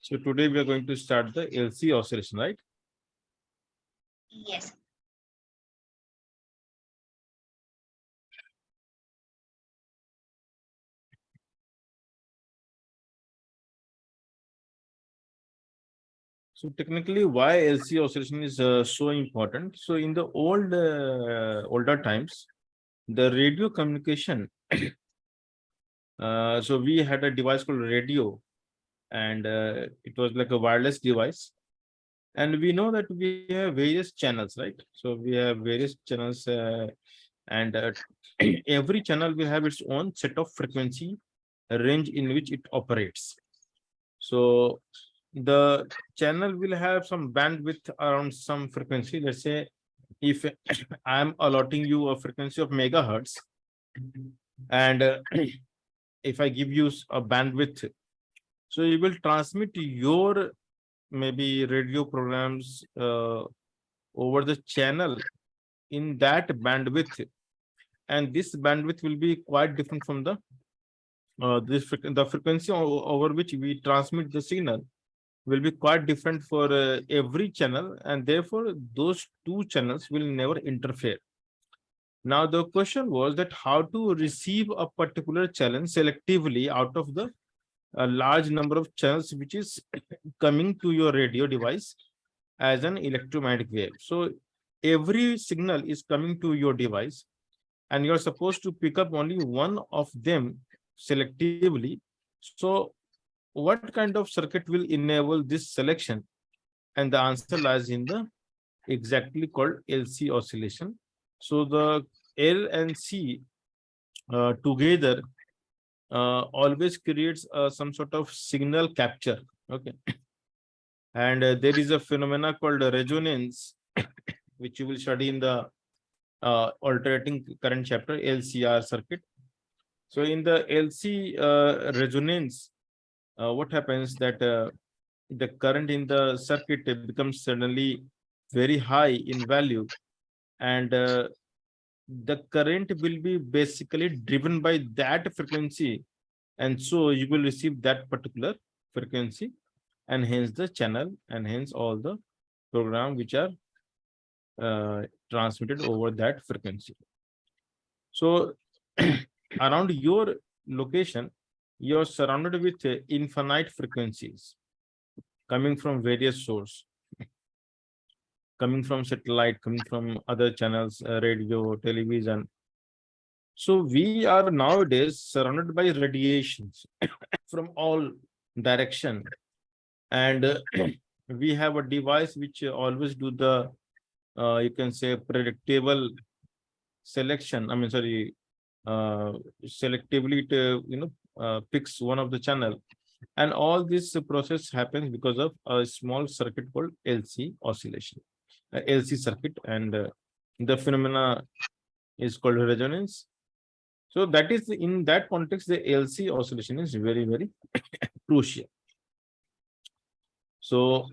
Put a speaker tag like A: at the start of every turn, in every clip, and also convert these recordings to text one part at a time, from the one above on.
A: So today we are going to start the LC oscillation, right?
B: Yes.
A: So technically, why LC oscillation is so important? So in the older times, the radio communication. So we had a device called radio, and it was like a wireless device. And we know that we have various channels, right? So we have various channels, and every channel will have its own set of frequency range in which it operates. So the channel will have some bandwidth around some frequency. Let's say if I'm allotting you a frequency of megahertz, and if I give you a bandwidth, so you will transmit your maybe radio programs over the channel in that bandwidth, and this bandwidth will be quite different from the the frequency over which we transmit the signal will be quite different for every channel, and therefore those two channels will never interfere. Now the question was that how to receive a particular channel selectively out of the large number of channels which is coming to your radio device as an electromagnetic wave. So every signal is coming to your device, and you're supposed to pick up only one of them selectively. So what kind of circuit will enable this selection? And the answer lies in the exactly called LC oscillation. So the L and C together always creates some sort of signal capture. Okay. And there is a phenomena called resonance, which you will study in the alternating current chapter, LCR circuit. So in the LC resonance, what happens that the current in the circuit becomes suddenly very high in value, and the current will be basically driven by that frequency, and so you will receive that particular frequency, and hence the channel, and hence all the program which are transmitted over that frequency. So around your location, you're surrounded with infinite frequencies coming from various sources, coming from satellite, coming from other channels, radio, television. So we are nowadays surrounded by radiations from all direction, and we have a device which always do the you can say predictable selection. I mean, sorry, selectively to picks one of the channel, and all this process happens because of a small circuit called LC oscillation, LC circuit, and the phenomena is called resonance. So that is in that context, the LC oscillation is very, very crucial. So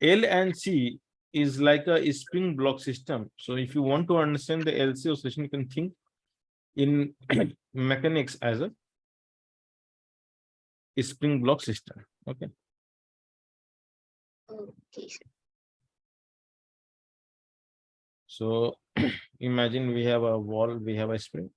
A: L and C is like a spring block system. So if you want to understand the LC oscillation, you can think in mechanics as a spring block system. Okay.
B: Okay.
A: So imagine we have a wall, we have a spring.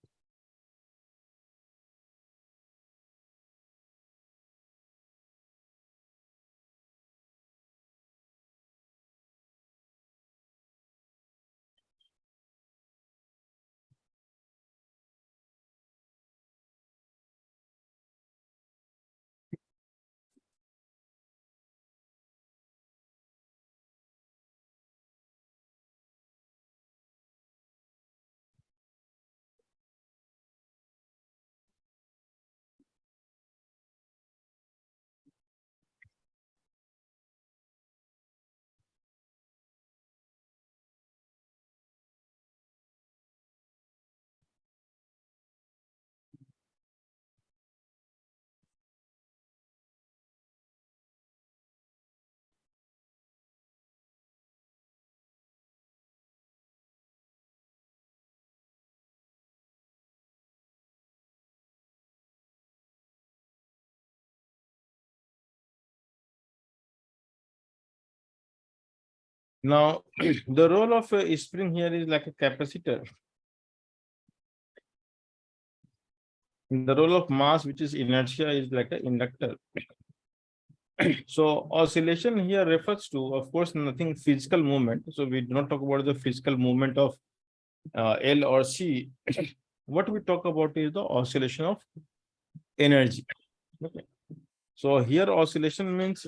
A: Now, the role of a spring here is like a capacitor. The role of mass, which is inertia, is like an inductor. So oscillation here refers to, of course, nothing physical movement. So we do not talk about the physical movement of L or C. What we talk about is the oscillation of energy. Okay. So here oscillation means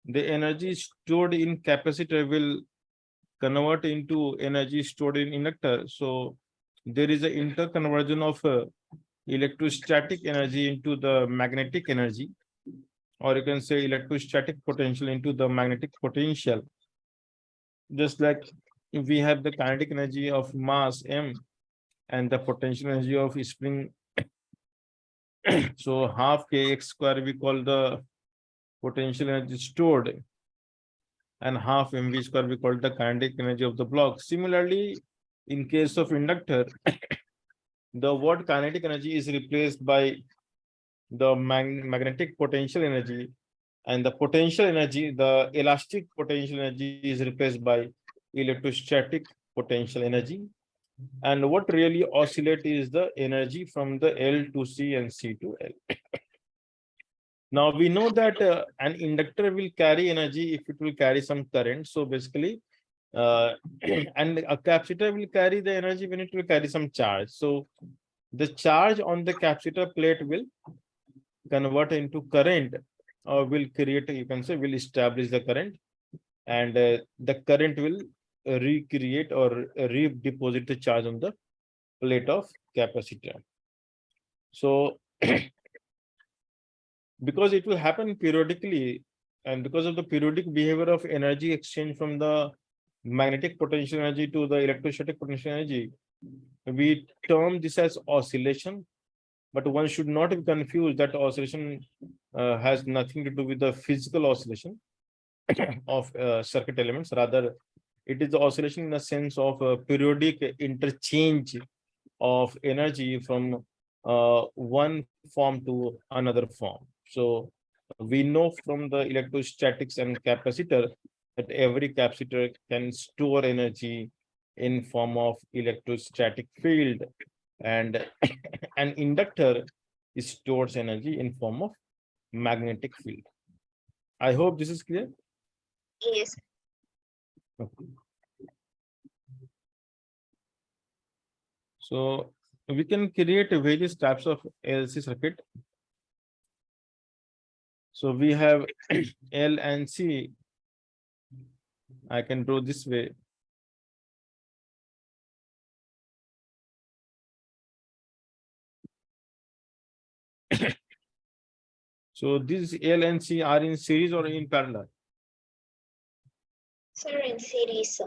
A: the energy stored in capacitor will convert into energy stored in inductor. So there is an interconversion of electrostatic energy into the magnetic energy, or you can say electrostatic potential into the magnetic potential. Just like if we have the kinetic energy of mass m and the potential energy of spring, so half kx square we call the potential energy stored, and half mv square we call the kinetic energy of the block. Similarly, in case of inductor, the word kinetic energy is replaced by the magnetic potential energy, and the potential energy, the elastic potential energy, is replaced by electrostatic potential energy. And what really oscillate is the energy from the L to C and C to L. Now we know that an inductor will carry energy if it will carry some current. So basically, and a capacitor will carry the energy when it will carry some charge. So the charge on the capacitor plate will convert into current, or will create, you can say, will establish the current, and the current will recreate or redeposit the charge on the plate of capacitor. So because it will happen periodically, and because of the periodic behavior of energy exchange from the magnetic potential energy to the electrostatic potential energy, we term this as oscillation. But one should not be confused that oscillation has nothing to do with the physical oscillation of circuit elements. Rather, it is the oscillation in the sense of periodic interchange of energy from one form to another form. So we know from the electrostatics and capacitor that every capacitor can store energy in form of electrostatic field, and an inductor stores energy in form of magnetic field. I hope this is clear.
B: Yes.
A: Okay. So we can create various types of LC circuit. So we have L and C. I can draw this way. So these L and C are in series or in parallel?
B: Sir, in series.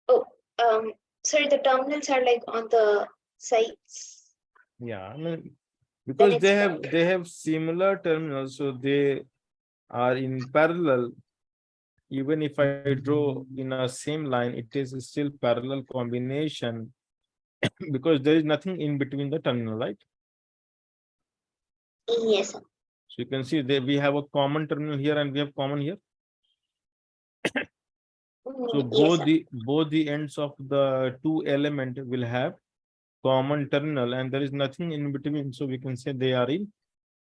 B: Oh, sorry, the terminals are like on the sides.
A: Yeah, I mean,
B: Then
A: because
B: it's
A: they have similar terminals, so they are in parallel. Even if I draw in a same line, it is still parallel combination because there is nothing in between the terminal, right?
B: yes.
A: So you can see that we have a common terminal here and we have common here. So
B: Yes, sir.
A: both the ends of the two element will have common terminal, and there is nothing in between. So we can say they are in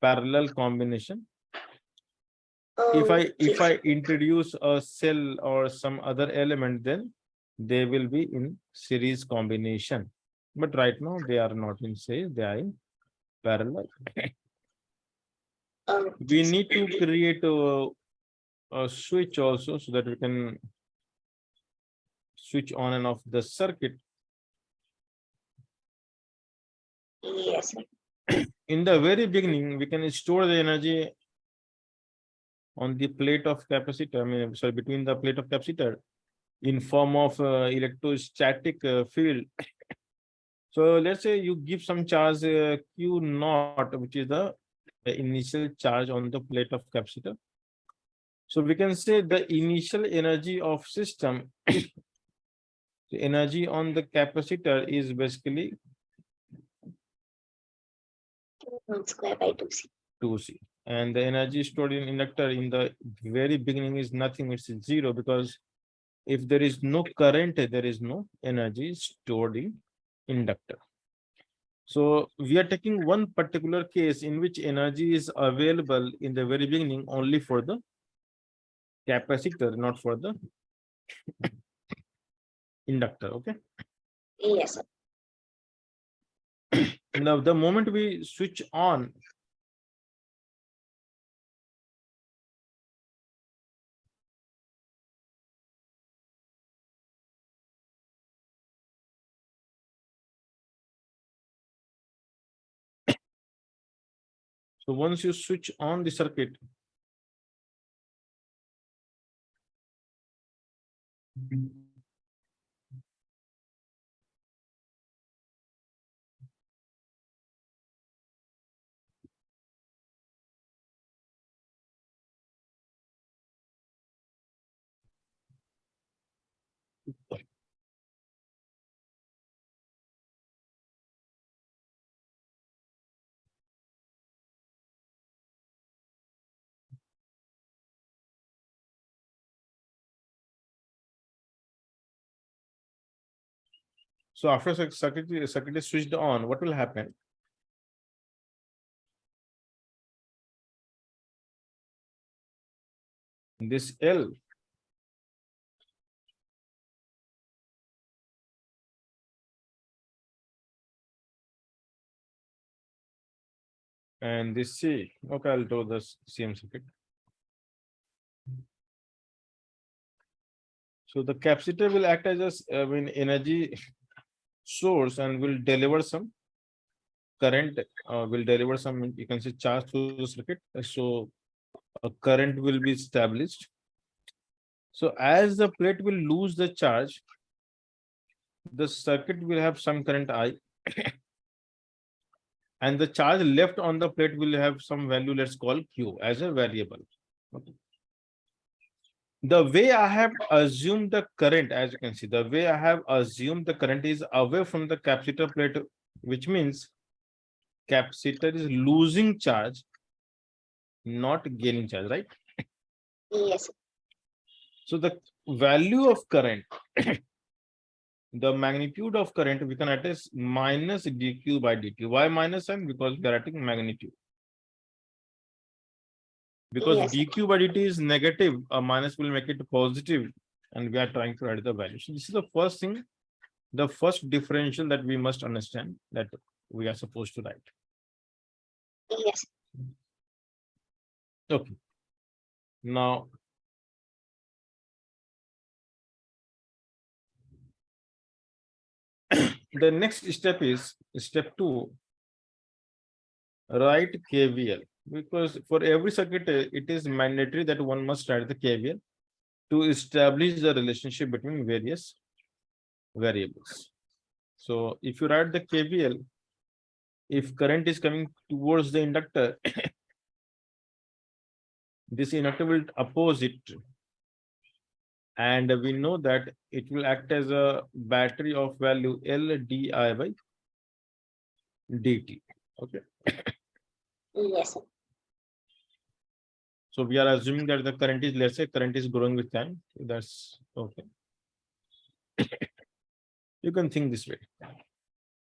A: parallel combination. If I introduce a cell or some other element, then they will be in series combination. But right now they are not in series, they are in parallel. We need to create a switch also so that we can switch on and off the circuit.
B: Yes, sir.
A: In the very beginning, we can store the energy on the plate of capacitor, I mean, sorry, between the plate of capacitor in form of electrostatic field. So let's say you give some charge Q naught, which is the initial charge on the plate of capacitor. So we can say the initial energy of system, the energy on the capacitor is basically
B: 1 square by 2c.
A: 2C. And the energy stored in inductor in the very beginning is nothing, it's zero, because if there is no current, there is no energy stored in inductor. So we are taking one particular case in which energy is available in the very beginning only for the capacitor, not for the inductor. Okay.
B: Yes, sir.
A: Now, the moment we switch on, so once you switch on the circuit, so after circuit is switched on, what will happen? This L and this C. Okay, I'll draw the same circuit. So the capacitor will act as a energy source and will deliver some current, will deliver some, you can say, charge to the circuit. So a current will be established. So as the plate will lose the charge, the circuit will have some current I, and the charge left on the plate will have some value, let's call Q as a variable. Okay. The way I have assumed the current, as you can see, the way I have assumed the current is away from the capacitor plate, which means capacitor is losing charge, not gaining charge, right?
B: Yes, sir.
A: So the value of current, the magnitude of current, we can write as minus dq by dt. Why minus sign? Because we are writing magnitude. Because
B: Yes, sir.
A: dq by dt is negative, a minus will make it positive, and we are trying to write the value. So this is the first thing, the first differential that we must understand, that we are supposed to write.
B: Yes.
A: Okay. Now, the next step is step 2. Write KVL, because for every circuit it is mandatory that one must write the KVL to establish the relationship between various variables. So if you write the KVL, if current is coming towards the inductor, this inductor will oppose it, and we know that it will act as a battery of value L di by dt. Okay.
B: Yes, sir.
A: So we are assuming that the current is, let's say, current is growing with time. That's okay. You can think this way.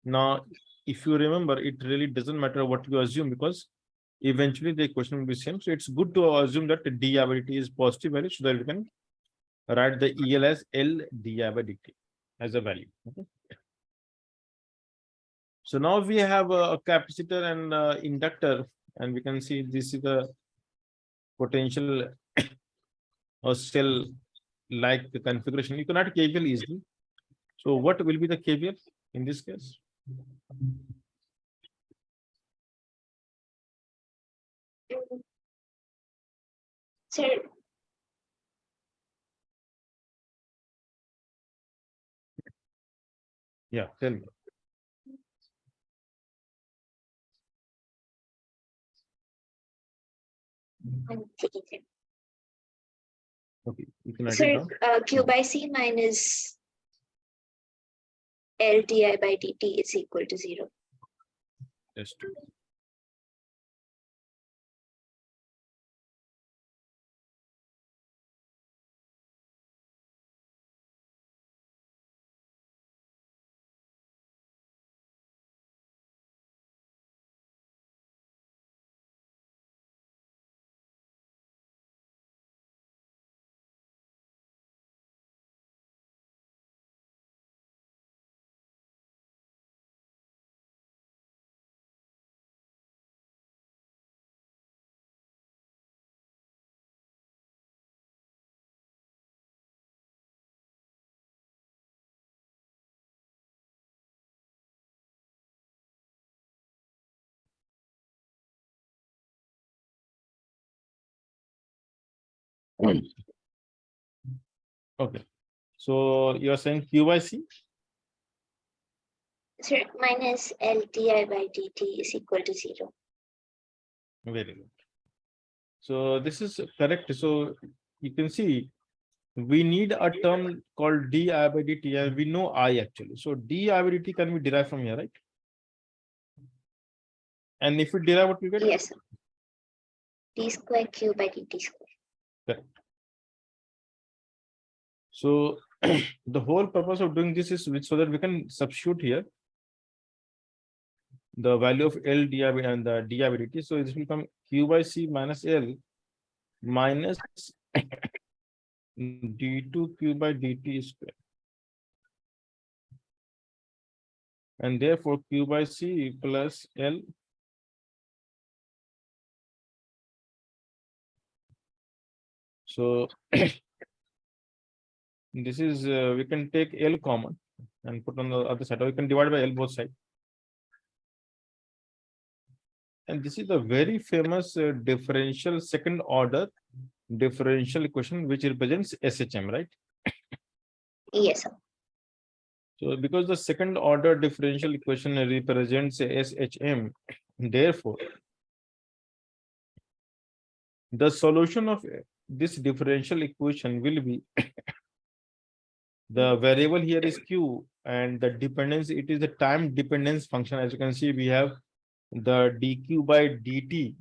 A: Now, if you remember, it really doesn't matter what you assume, because eventually the equation will be same. So it's good to assume that d by dt is positive value, so that we can write the EL as L di by dt as a value. Okay. So now we have a capacitor and inductor, and we can see this is the potential or cell like the configuration. You cannot KVL easily. So what will be the KVL in this case?
B: Sir,
A: Yeah, tell me.
B: I'm taking it.
A: Okay, you can write it
B: Sir,
A: down.
B: Q by C minus L di by dt is equal to 0.
A: Just Okay. So you are saying Q by C?
B: Sir, minus L di by dt is equal to 0.
A: Very good. So this is correct. So you can see we need a term called di by dt, and we know I actually. So di by dt can be derived from here, right? And if we derive, what we get?
B: Yes, sir. D square Q by dt square.
A: Correct. So the whole purpose of doing this is so that we can substitute here the value of L di by and the di by dt. So this will become Q by C minus L minus d2 Q by dt square. And therefore Q by C plus L so this is we can take L common and put on the other side, or we can divide by L both sides. And this is the very famous differential second order differential equation which represents SHM, right?
B: Yes, sir.
A: So because the second order differential equation represents SHM, therefore the solution of this differential equation will be the variable here is Q, and the dependence, it is the time dependence function. As you can see, we have the dq by dt,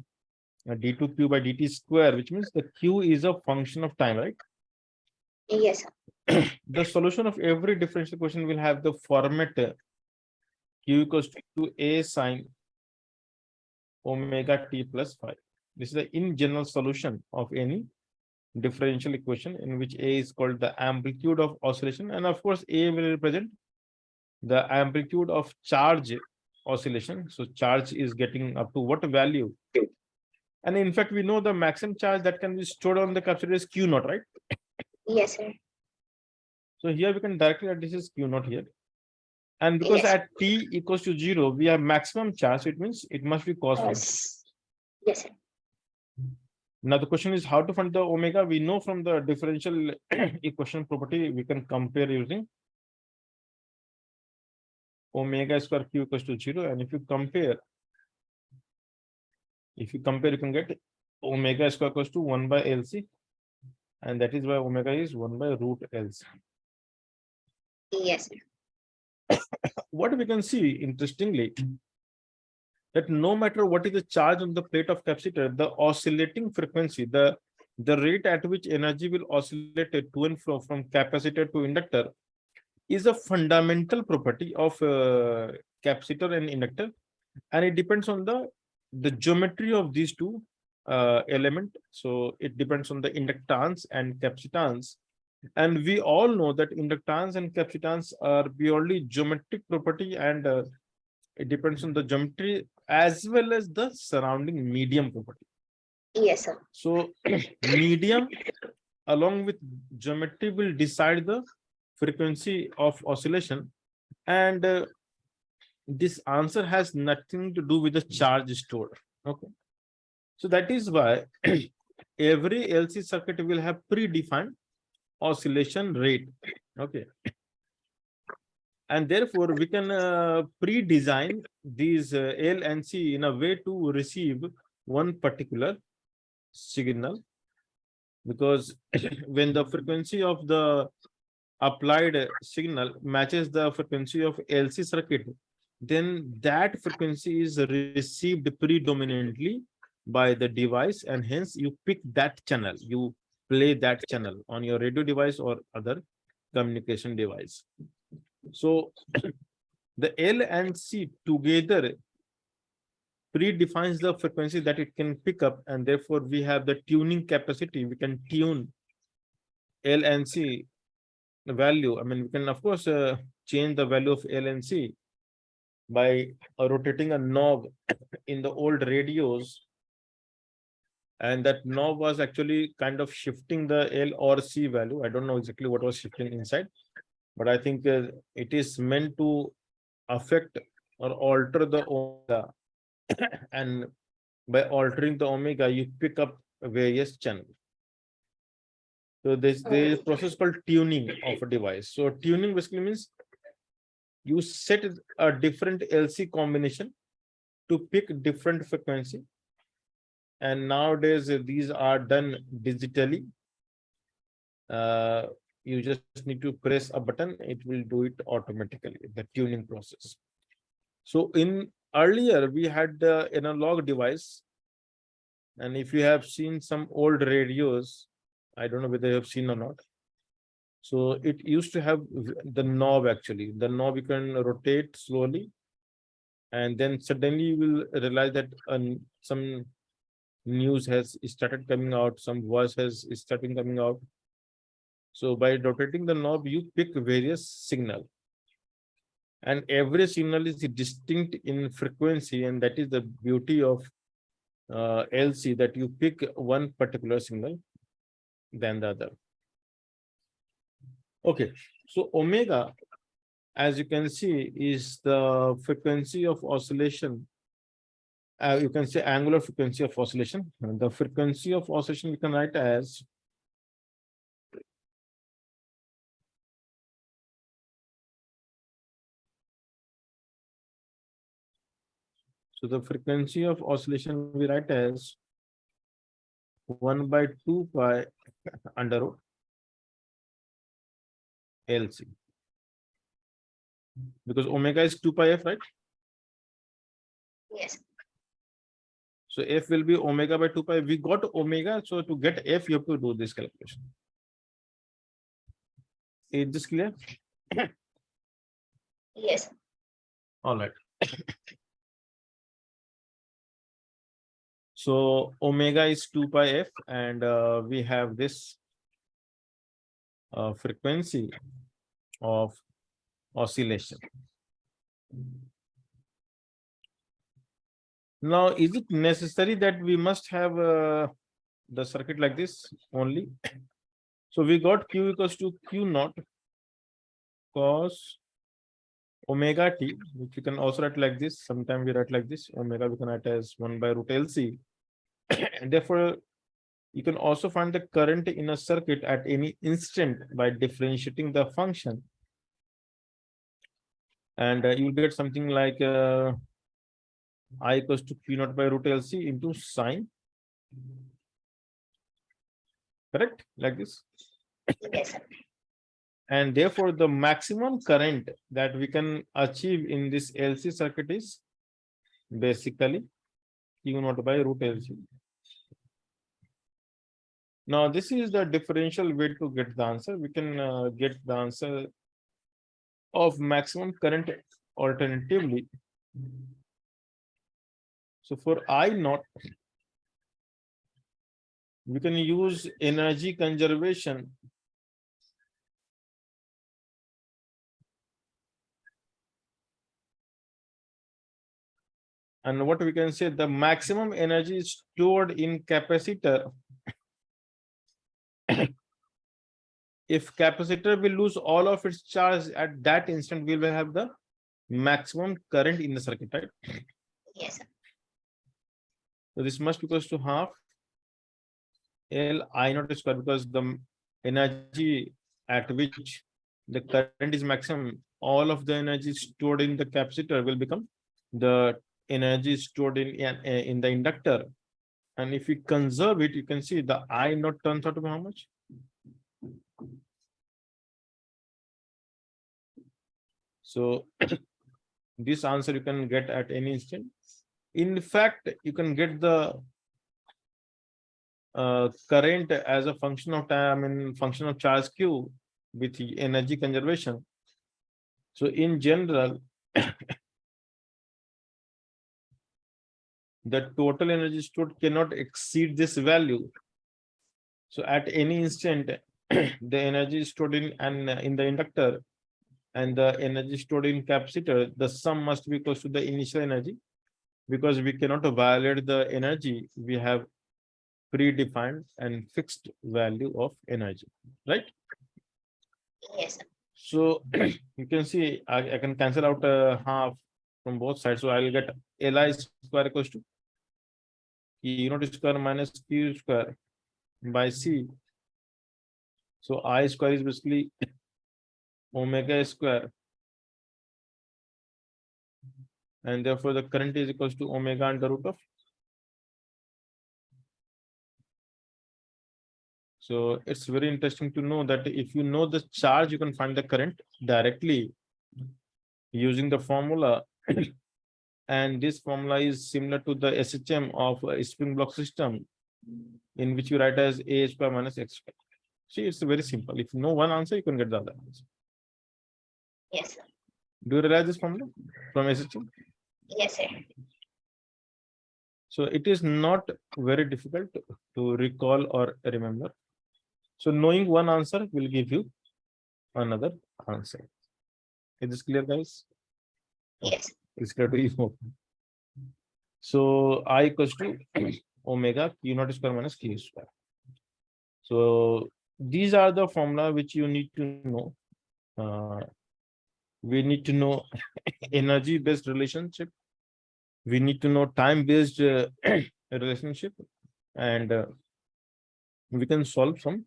A: d2 q by dt square, which means the Q is a function of time, right?
B: Yes, sir.
A: The solution of every differential equation will have the format Q equals to A sine omega t plus phi. This is the in general solution of any differential equation in which A is called the amplitude of oscillation, and of course A will represent the amplitude of charge oscillation. So charge is getting up to what value? And in fact, we know the maximum charge that can be stored on the capacitor is Q naught, right?
B: Yes, sir.
A: So here we can directly add this is Q naught here. And because
B: Yes.
A: at t equals to 0, we have maximum charge, it means it must be cos phi.
B: Yes, sir.
A: Now the question is how to find the omega. We know from the differential equation property, we can compare using omega square Q equals to 0. And if you compare, you can get omega square equals to 1 by LC. And that is why omega is 1 by root LC.
B: Yes, sir.
A: What we can see, interestingly, that no matter what is the charge on the plate of capacitor, the oscillating frequency, the rate at which energy will oscillate to and fro from capacitor to inductor is a fundamental property of capacitor and inductor, and it depends on the geometry of these two element. So it depends on the inductance and capacitance, and we all know that inductance and capacitance are purely geometric property, and it depends on the geometry as well as the surrounding medium property.
B: Yes, sir.
A: So medium along with geometry will decide the frequency of oscillation, and this answer has nothing to do with the charge stored. Okay, so that is why every LC circuit will have predefined oscillation rate. Okay, and therefore we can pre-design these L and C in a way to receive one particular signal, because when the frequency of the applied signal matches the frequency of LC circuit, then that frequency is received predominantly by the device, and hence you pick that channel, you play that channel on your radio device or other communication device. So the L and C together predefines the frequency that it can pick up, and therefore we have the tuning capacity. We can tune L and C value. I mean, we can of course change the value of L and C by rotating a knob in the old radios, and that knob was actually kind of shifting the L or C value. I don't know exactly what was shifting inside, but I think it is meant to affect or alter the omega, and by altering the omega, you pick up various channels. So there's a process called tuning of a device. So tuning basically means you set a different LC combination to pick different frequency. And nowadays these are done digitally. You just need to press a button, it will do it automatically, the tuning process. So in earlier we had the analog device, and if you have seen some old radios, I don't know whether you have seen or not. So it used to have the knob, actually the knob you can rotate slowly, and then suddenly you will realize that some news has started coming out, some voice has started coming out. So by rotating the knob, you pick various signal, and every signal is distinct in frequency, and that is the beauty of LC, that you pick one particular signal than the other. Okay, so omega, as you can see, is the frequency of oscillation. You can say angular frequency of oscillation. And the frequency of oscillation we can write as so the frequency of oscillation we write as 1 by 2 pi under root LC, because omega is 2 pi f, right?
B: Yes.
A: So f will be omega by 2 pi. We got omega, so to get f, you have to do this calculation. Is this clear?
B: Yes.
A: All right. So omega is 2 pi f, and we have this frequency of oscillation. Now, is it necessary that we must have the circuit like this only? So we got Q equals to Q naught cos omega t, which we can also write like this. Sometimes we write like this. Omega we can write as 1 by root LC. And therefore, you can also find the current in a circuit at any instant by differentiating the function. And you will get something like I equals to Q naught by root LC into sine. Correct? Like this.
B: Yes.
A: And therefore, the maximum current that we can achieve in this LC circuit is basically Q naught by root LC. Now, this is the differential way to get the answer. We can get the answer of maximum current alternatively. So for I naught, we can use energy conservation. And what we can say, the maximum energy is stored in capacitor. If capacitor will lose all of its charge at that instant, we will have the maximum current in the circuit, right?
B: Yes.
A: So this must be equals to half L I naught square, because the energy at which the current is maximum, all of the energy stored in the capacitor will become the energy stored in the inductor. And if we conserve it, you can see the I naught turns out to be how much? So this answer you can get at any instant. In fact, you can get the current as a function of time and function of charge Q with the energy conservation. So in general, the total energy stored cannot exceed this value. So at any instant, the energy stored in the inductor and the energy stored in capacitor, the sum must be equal to the initial energy, because we cannot violate the energy. We have predefined and fixed value of energy, right?
B: Yes.
A: So you can see I can cancel out half from both sides. So I will get Li square equals to E naught square minus Q square by C So I square is basically omega square, and therefore the current is equals to omega under root of. So it's very interesting to know that if you know the charge, you can find the current directly using the formula. And this formula is similar to the SHM of a spring block system, in which you write as a square minus x square. See, it's very simple. If you know one answer, you can get the other answer.
B: Yes, sir.
A: Do you realize this formula from SHM?
B: Yes, sir.
A: So it is not very difficult to recall or remember. So knowing one answer will give you another answer. Is this clear, guys?
B: Yes.
A: It's clear to you. So I equals to omega q naught square minus q square. So these are the formula which you need to know. We need to know energy based relationship. We need to know time based relationship, and we can solve some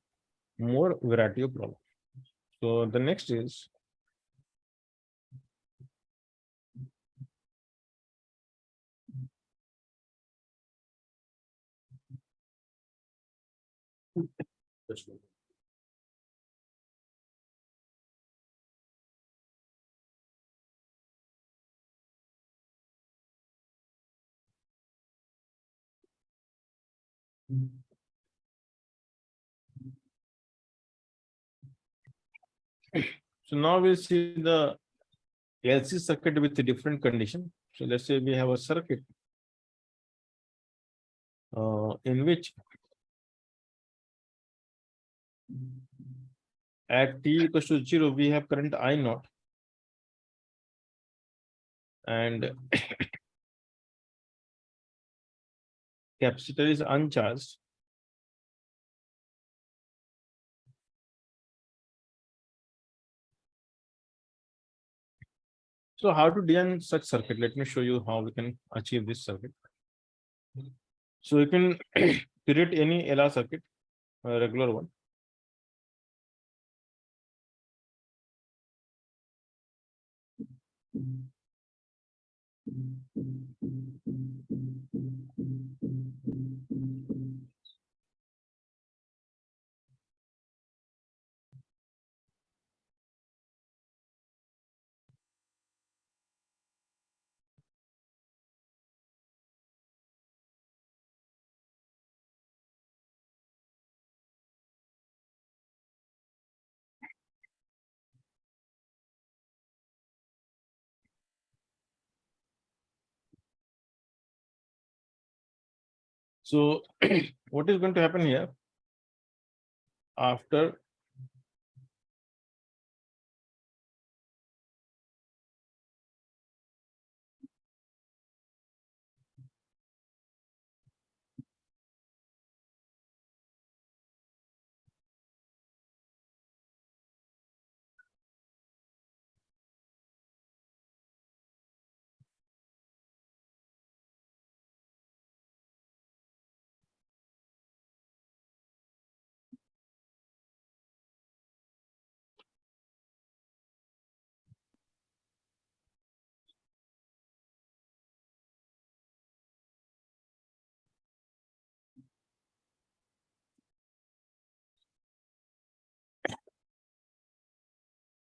A: more variety of problems. So the next is so now we'll see the LC circuit with a different condition. So let's say we have a circuit in which at t equals to 0, we have current I naught, and capacitor is uncharged. So how to design such circuit? Let me show you how we can achieve this circuit. So you can create any LR circuit, a regular one. So what is going to happen here after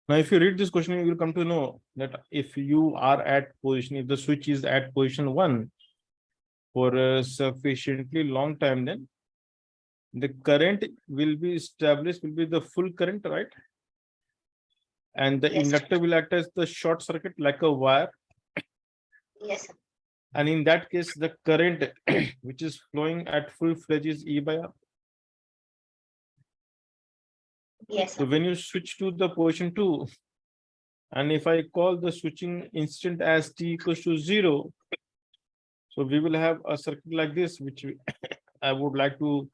A: now, if you read this question, you will come to know that if you are at position, if the switch is at position 1 for a sufficiently long time, then the current will be established, will be the full current, right? And the
B: Yes,
A: inductor will act as the short circuit like a wire.
B: yes, sir.
A: And in that case, the current which is flowing at full fledged is E by R.
B: Yes,
A: So
B: sir.
A: when you switch to the position 2, and if I call the switching instant as t equals to 0, so we will have a circuit like this, which I would like to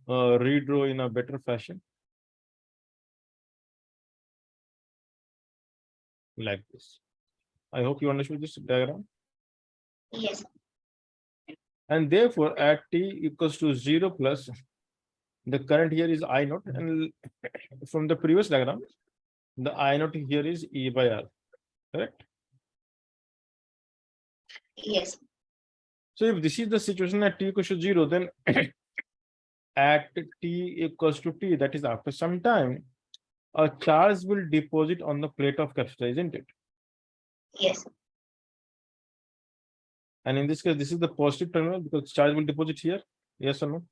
A: redraw in a better fashion. Like this. I hope you understood this diagram.
B: Yes, sir.
A: And therefore, at t equals to 0 plus, The current here is I naught, and from the previous diagram, the I naught here is E by R, correct?
B: Yes.
A: So if this is the situation at t equals to 0, then at t equals to t, that is after some time, a charge will deposit on the plate of capacitor, isn't it?
B: Yes.
A: And in this case, this is the positive terminal because charge will deposit here. Yes or no?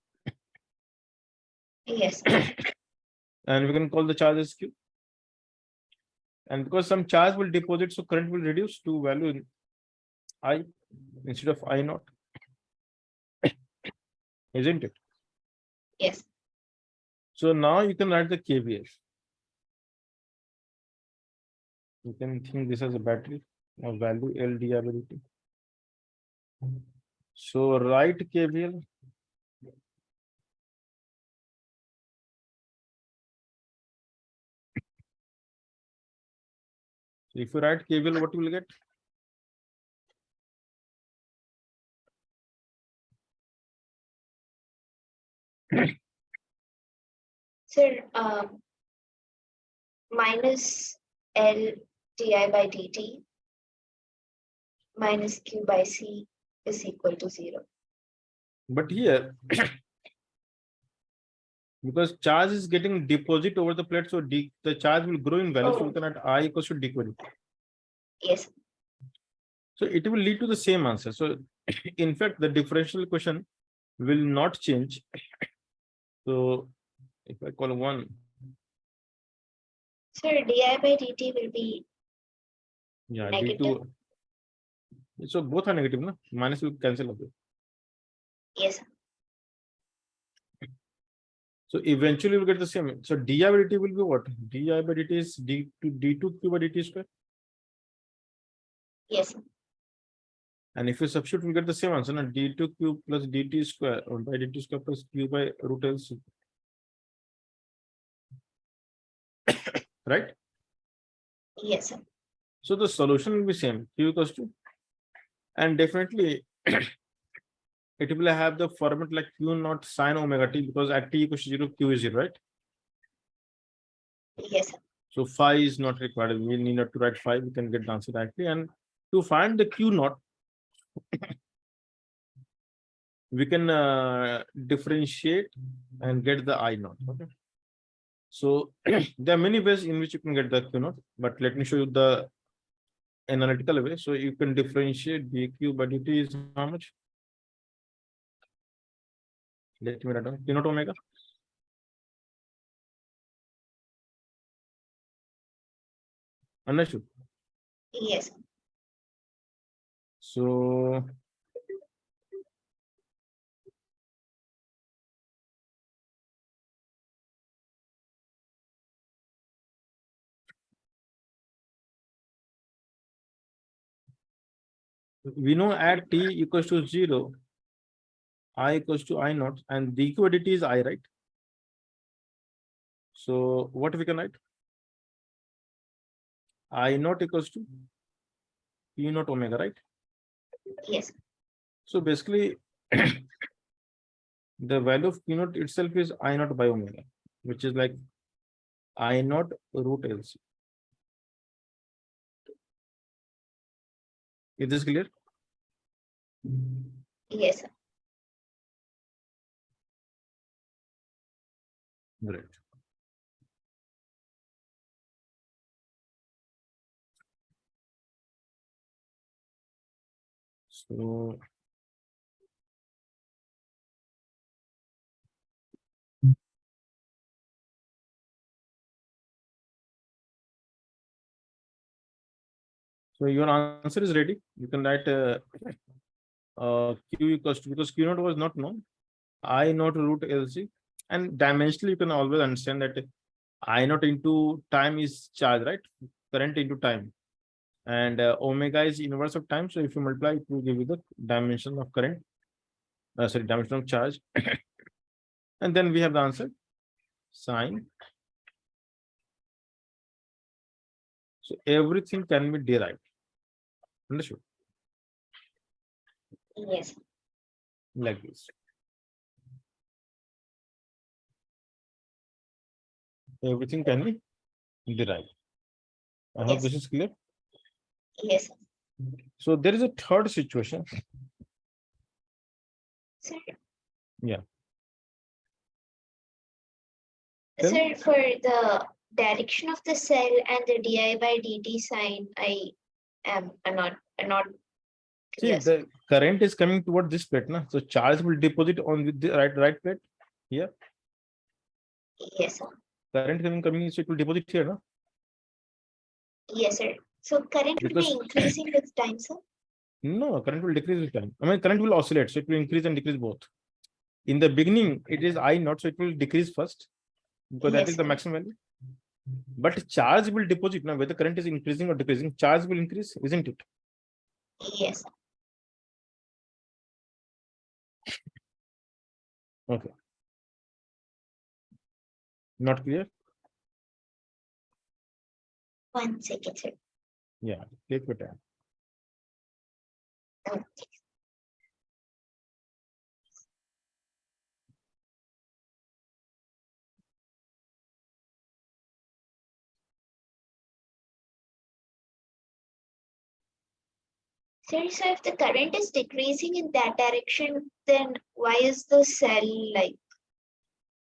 B: Yes.
A: And we can call the charge as Q. And because some charge will deposit, so current will reduce to value in I instead of I naught, isn't it?
B: Yes.
A: So now you can write the KVL. You can think this as a battery of value L d by dt. So write KVL. So if you write KVL, what you will get?
B: Sir, minus L di by dt minus Q by C is equal to 0.
A: But here, because charge is getting deposit over the plate, so the charge will grow in value. So we can write I equals to d equal.
B: Yes.
A: So it will lead to the same answer. So in fact, the differential equation will not change. So if I call 1,
B: Sir, di by dt will be
A: yeah,
B: negative.
A: d2. So both are negative, no? Minus will cancel away.
B: Yes.
A: So eventually we'll get the same. So di by dt will be what? Di by dt is d2 q by dt square.
B: Yes.
A: And if you substitute, we'll get the same answer. No? d2 q plus dt square or by dt square plus q by root LC. Right?
B: Yes.
A: So the solution will be same. Q equals to, and definitely it will have the format like q naught sine omega t, because at t equals to 0, q is 0, right?
B: Yes.
A: So phi is not required. We need not to write phi. We can get the answer directly. And to find the q naught, we can differentiate and get the I naught. Okay. So there are many ways in which you can get the q naught, but let me show you the analytical way. So you can differentiate dq by dt is how much? Let me write down q naught omega. Understood?
B: Yes.
A: So we know at t equals to 0, I equals to I naught, and dq by dt is I, right? So what we can write? I naught equals to q naught omega, right?
B: Yes.
A: So basically, the value of q naught itself is I naught by omega, which is like I naught root LC. Is this clear?
B: Yes.
A: Great. So your answer is ready. You can write q equals to, because q naught was not known, I naught root LC, and dimensionally you can always understand that I naught into time is charge, right? Current into time, and omega is inverse of time. So if you multiply, it will give you the dimension of current. Sorry, dimension of charge, and then we have the answer sine. So everything can be derived. Understood?
B: Yes.
A: Like this. everything can be derived. I hope
B: Yes.
A: this is clear.
B: Yes.
A: So there is a third situation.
B: Sir,
A: Yeah. Tell me.
B: sir, for the direction of the cell and the di by dt sign, I am not
A: See,
B: clear, sir.
A: the current is coming toward this plate, na? So charge will deposit on with the right plate here.
B: Yes, sir.
A: Current coming, so it will deposit here, na?
B: Yes, sir. So current will be
A: Because
B: increasing with time, sir.
A: no, current will decrease with time. I mean, current will oscillate, so it will increase and decrease both. In the beginning, it is I naught, so it will decrease first because that
B: Yes,
A: is the
B: sir.
A: maximum value. But charge will deposit now, whether current is increasing or decreasing, charge will increase, isn't it?
B: Yes, sir.
A: Okay. Not clear?
B: 1 second, sir.
A: Yeah, take your time.
B: Okay. Sir, so if the current is decreasing in that direction, then why is the cell like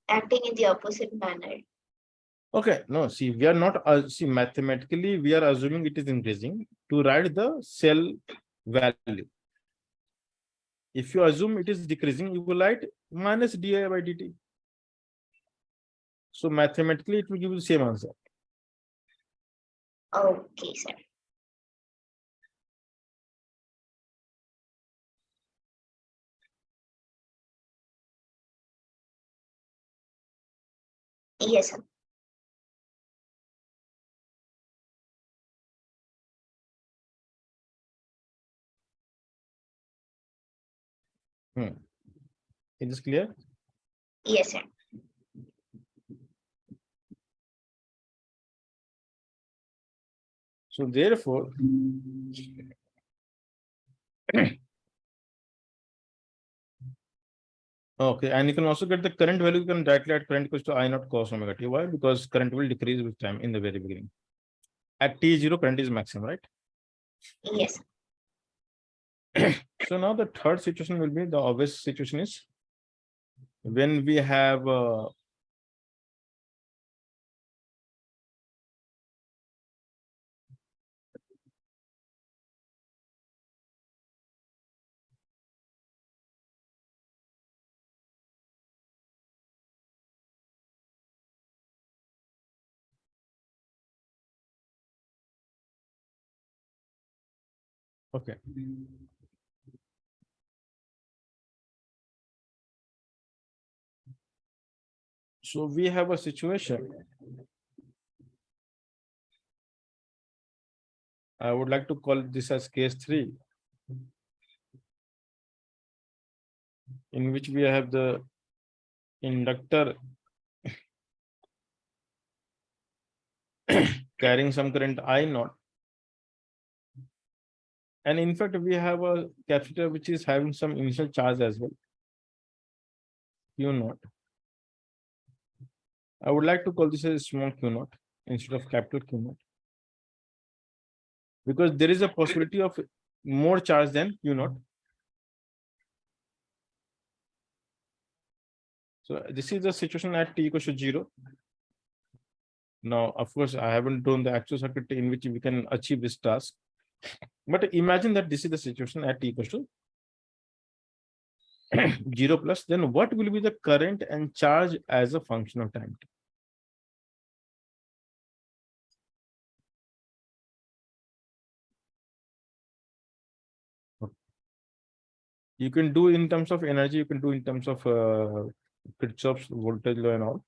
B: acting in the opposite manner?
A: Okay, no, see, we are not, see, mathematically, we are assuming it is increasing to write the cell value. If you assume it is decreasing, you will write minus di by dt. So mathematically, it will give you the same answer.
B: Okay, sir. Yes, sir.
A: Is this clear?
B: Yes, sir.
A: So therefore, okay, and you can also get the current value. You can directly add current equals to I naught cos omega t. Why? Because current will decrease with time in the very beginning. At t0, current is maximum, right?
B: Yes.
A: So now the third situation will be the obvious situation is when we have okay. So we have a situation. I would like to call this as case 3, in which we have the inductor carrying some current I naught. And in fact, we have a capacitor which is having some initial charge as well, Q naught. I would like to call this as small Q naught instead of capital Q naught, because there is a possibility of more charge than Q naught. So this is the situation at t equals to 0. Now, of course, I haven't drawn the actual circuit in which we can achieve this task. But imagine that this is the situation at t equals to 0 plus, then what will be the current and charge as a function of time? You can do in terms of energy, you can do in terms of Kirchhoff's voltage law and all.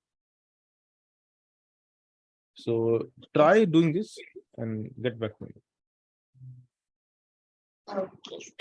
A: So try doing this and get back to me.
B: Okay.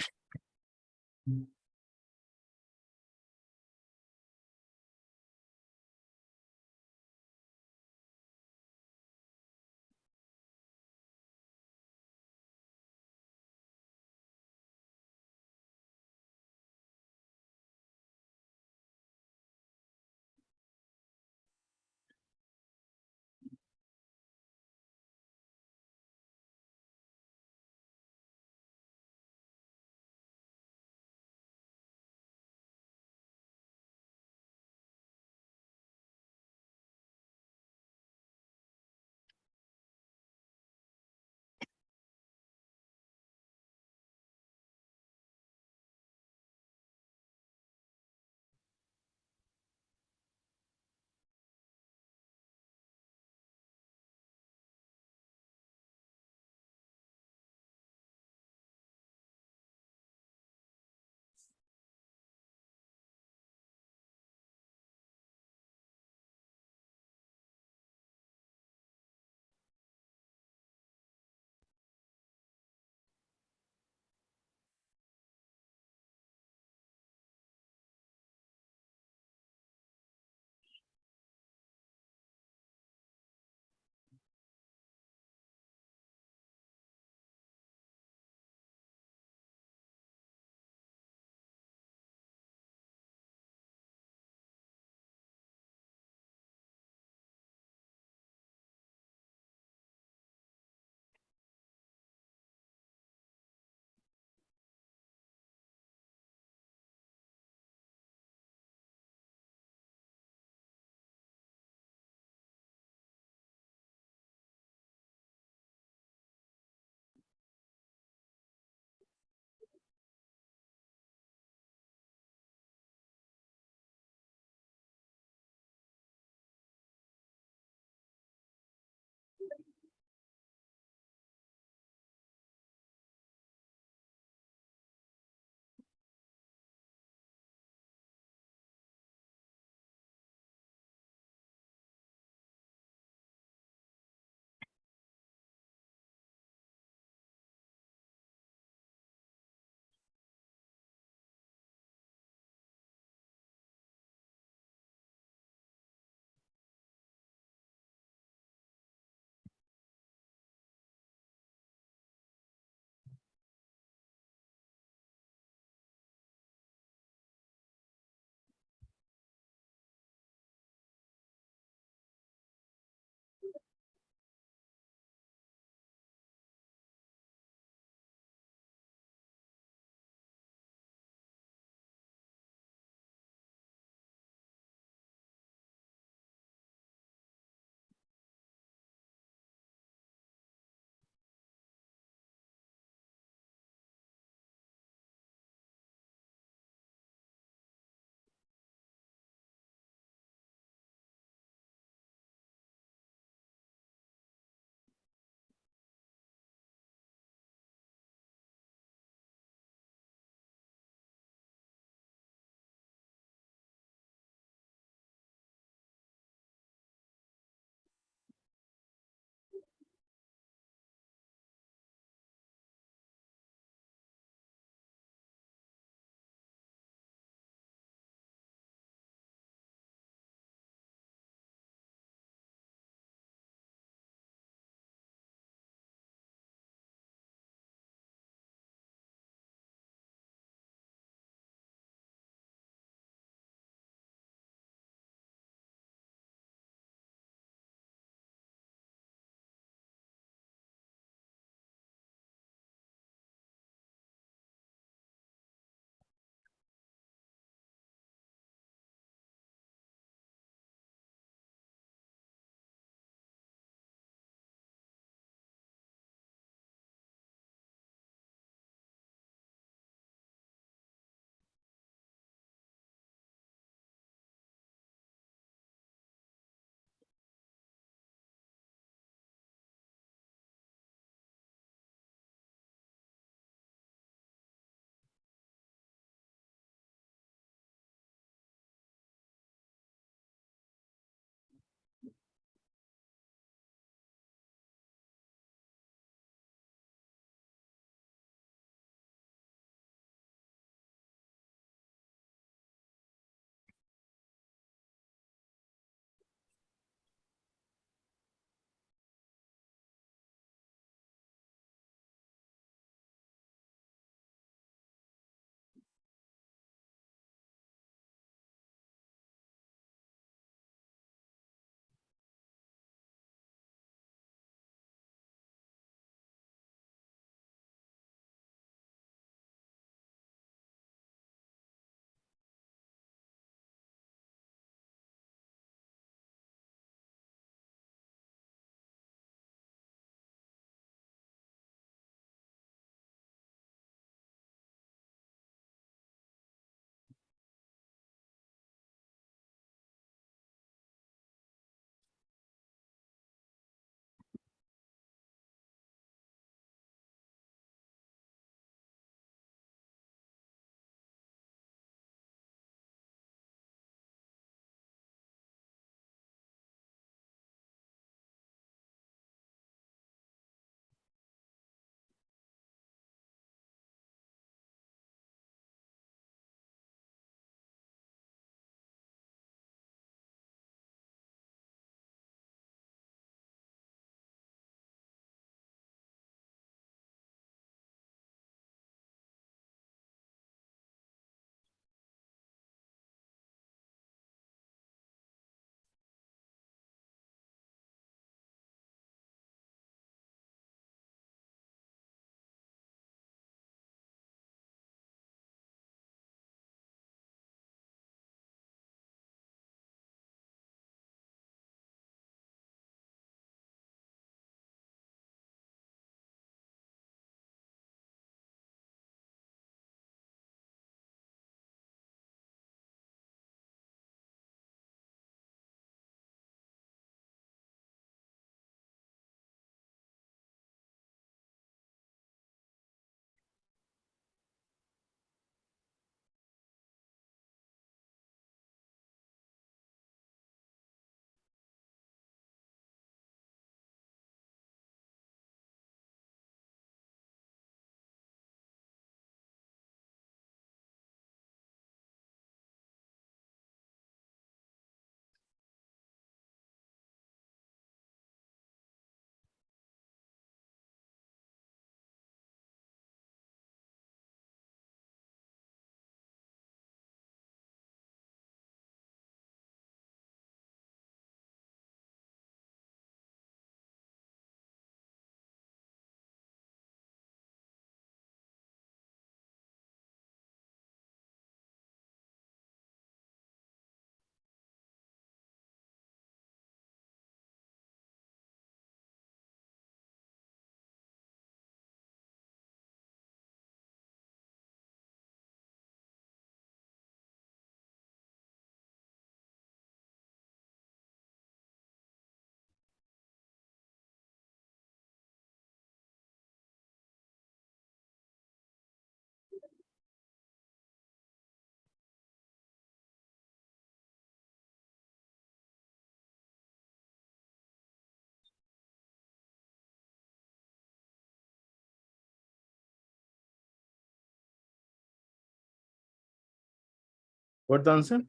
A: What's the answer?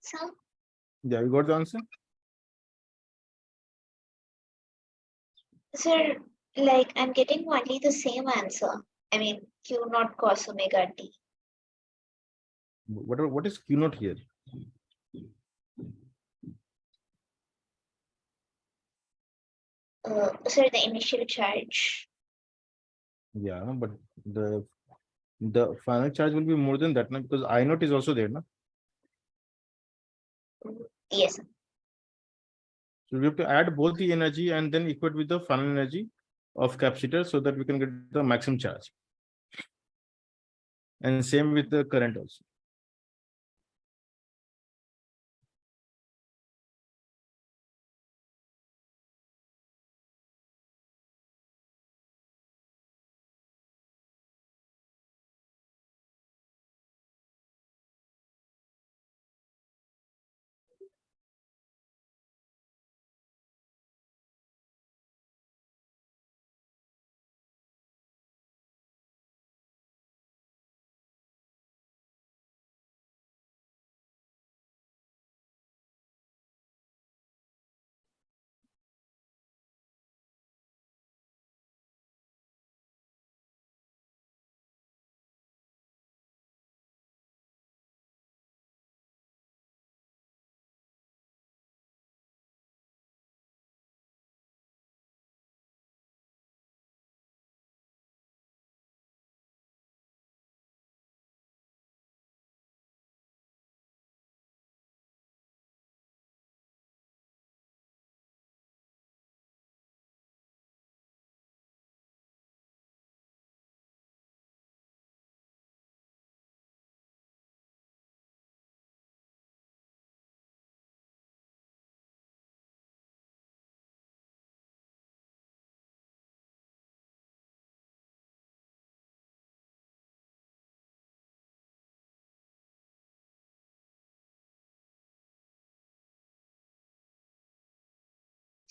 B: So,
A: Yeah, you got the answer.
B: sir, like I'm getting only the same answer. I mean, Q naught cos omega t.
A: What is Q naught here?
B: Sir, the initial charge.
A: Yeah, but the final charge will be more than that, na? Because I naught is also there, na?
B: Yes.
A: So we have to add both the energy and then equate with the final energy of capacitor so that we can get the maximum charge. And same with the current also.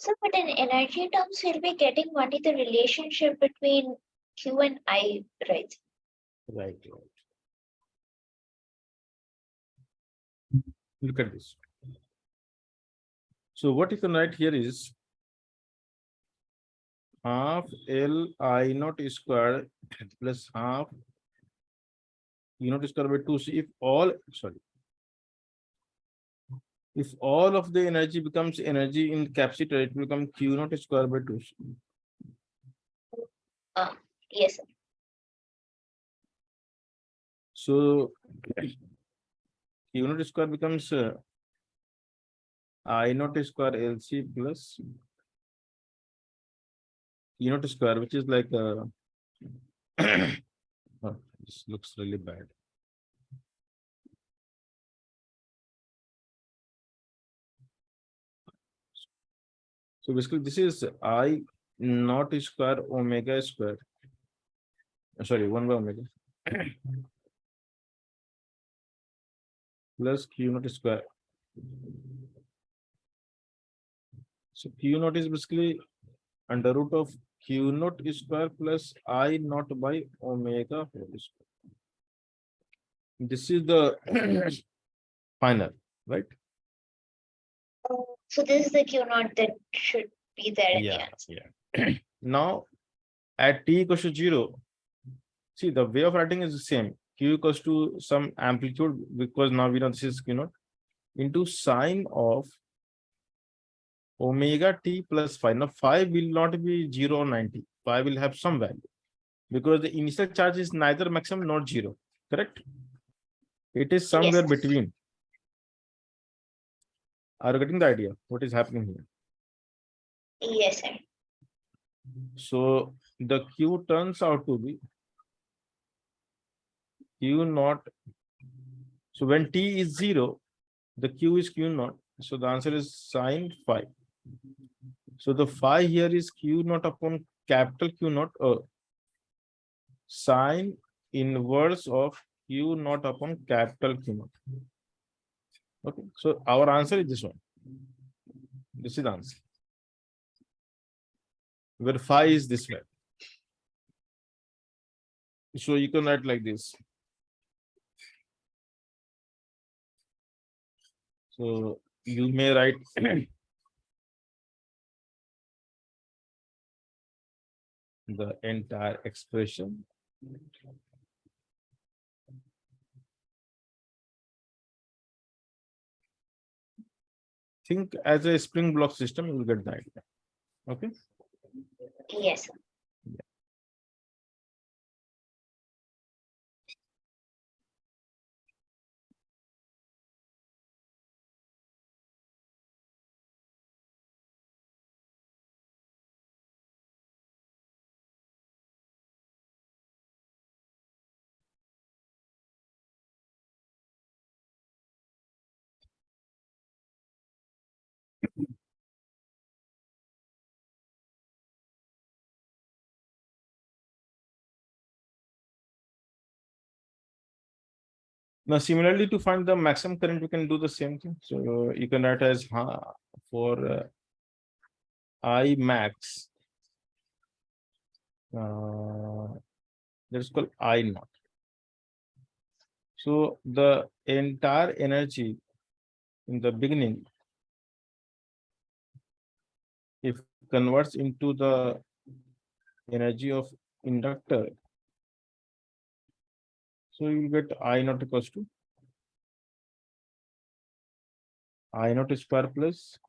B: So, but in energy terms, we'll be getting only the relationship between Q and I, right?
A: Right. Look at this. So what you can write here is half L I naught square plus half E naught square by 2. So if all of the energy becomes energy in capacitor, it will become Q naught square by 2.
B: Yes, sir.
A: So Q naught square becomes I naught square LC plus E naught square, which is like oh, this looks really bad. So basically, this is I naught square omega square. Sorry, 1 by omega plus Q naught square. So Q naught is basically under root of Q naught square plus I naught by omega whole square. This is the final, right?
B: So this is the Q naught that should be there in the
A: Yeah,
B: answer.
A: yeah. Now at t equals to 0, see the way of writing is the same. Q equals to some amplitude, because now we know this is Q naught, into sine of omega t plus phi. Now phi will not be 0 or 90. Phi will have some value because the initial charge is neither maximum nor 0. Correct? It is
B: Yes,
A: somewhere
B: sir.
A: between. Are you getting the idea? What is happening here?
B: Yes, sir.
A: So the Q turns out to be Q naught. So when t is 0, the Q is Q naught. So the answer is sine phi. So the phi here is Q naught upon capital Q naught, sine inverse of Q naught upon capital Q naught. Okay, so our answer is this one. This is the answer. Where phi is this way. So you can write like this. So you may write the entire expression. Think as a spring block system, you will get the idea. Okay.
B: Yes, sir.
A: Now, similarly, to find the maximum current, you can do the same thing. So you can write as for I max. Let's call I naught. So the entire energy in the beginning, if converts into the energy of inductor, so you will get I naught equals to I naught square plus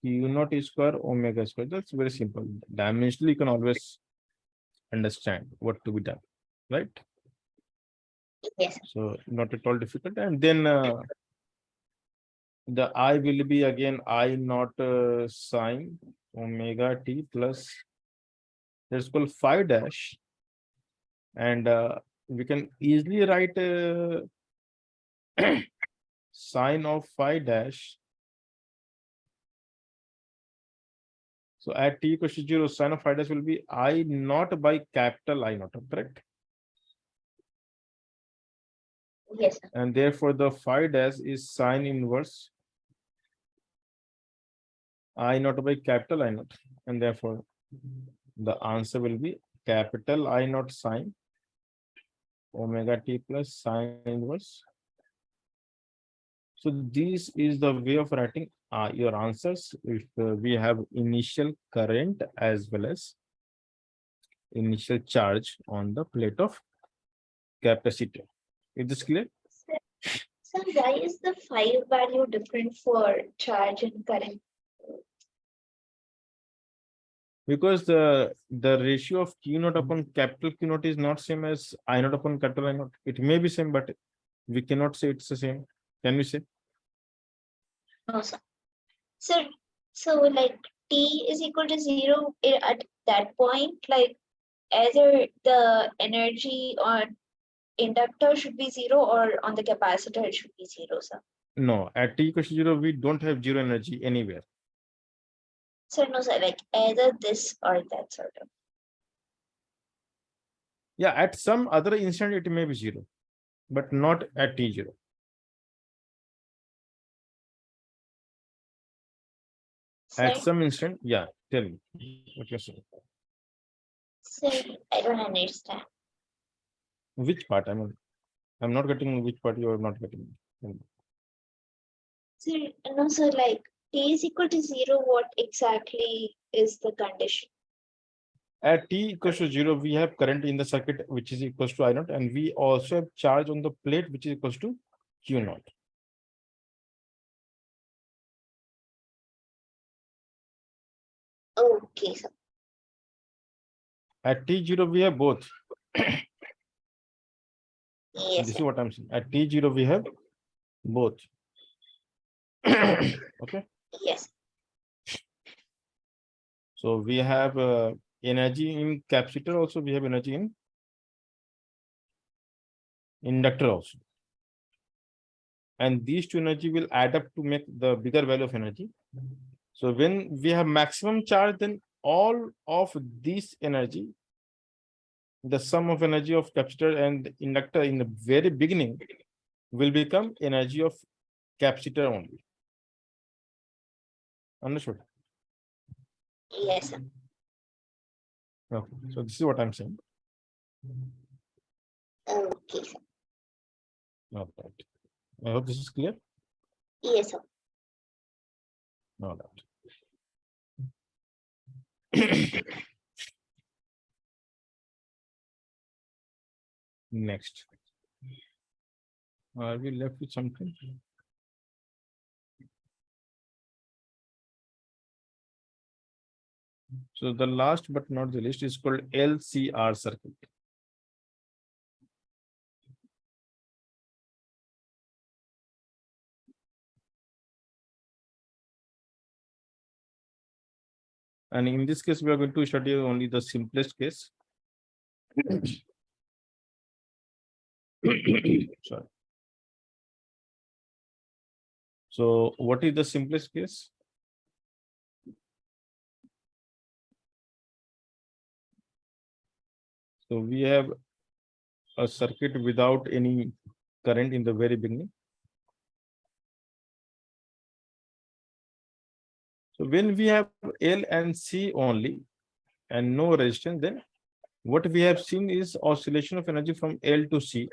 A: Q naught square omega square. That's very simple. Dimensionally, you can always understand what to be done, right?
B: Yes, sir.
A: So not at all difficult. And then the I will be again I naught sine omega t plus, let's call phi dash, and we can easily write sine of phi dash. So at t equals to 0, sine of phi dash will be I naught by capital I naught, correct?
B: Yes, sir.
A: And therefore the phi dash is sine inverse I naught by capital I naught, and therefore the answer will be capital I naught sine omega t plus sine inverse. So this is the way of writing your answers if we have initial current as well as initial charge on the plate of capacitor. Is this clear?
B: So why is the phi value different for charge and current?
A: Because the ratio of Q naught upon capital Q naught is not same as I naught upon capital I naught. It may be same, but we cannot say it's the same. Can we say?
B: No, sir. So like T is equal to 0 at that point, like either the energy on inductor should be 0 or on the capacitor it should be 0, sir.
A: No, at t equals to 0, we don't have zero energy anywhere.
B: So no, sir, like either this or that sort of.
A: Yeah, at some other instant it may be 0, but not at t0. At
B: Sir,
A: some instant, yeah, tell me what you're saying.
B: sir, I don't understand.
A: Which part? I mean, I'm not getting which part you are not getting.
B: Sir, no, sir, like T is equal to 0, what exactly is the condition?
A: At t equals to 0, we have current in the circuit which is equals to I naught, and we also have charge on the plate which is equals to Q naught.
B: Okay, sir.
A: At t0, we have both.
B: Yes,
A: This is
B: sir.
A: what I'm saying. At t0, we have both. Okay.
B: Yes.
A: So we have energy in capacitor also, we have energy in inductor also. And these two energy will add up to make the bigger value of energy. So when we have maximum charge, then all of this energy, the sum of energy of capacitor and inductor in the very beginning will become energy of capacitor only. Understood?
B: Yes, sir.
A: Okay. So this is what I'm saying.
B: Okay, sir.
A: All right. I hope this is clear.
B: Yes, sir.
A: All right. Next. Are we left with something? So the last but not the least is called LCR circuit. And in this case, we are going to study only the simplest case. Sorry. So what is the simplest case? So we have a circuit without any current in the very beginning. So when we have L and C only and no resistance, then what we have seen is oscillation of energy from L to C.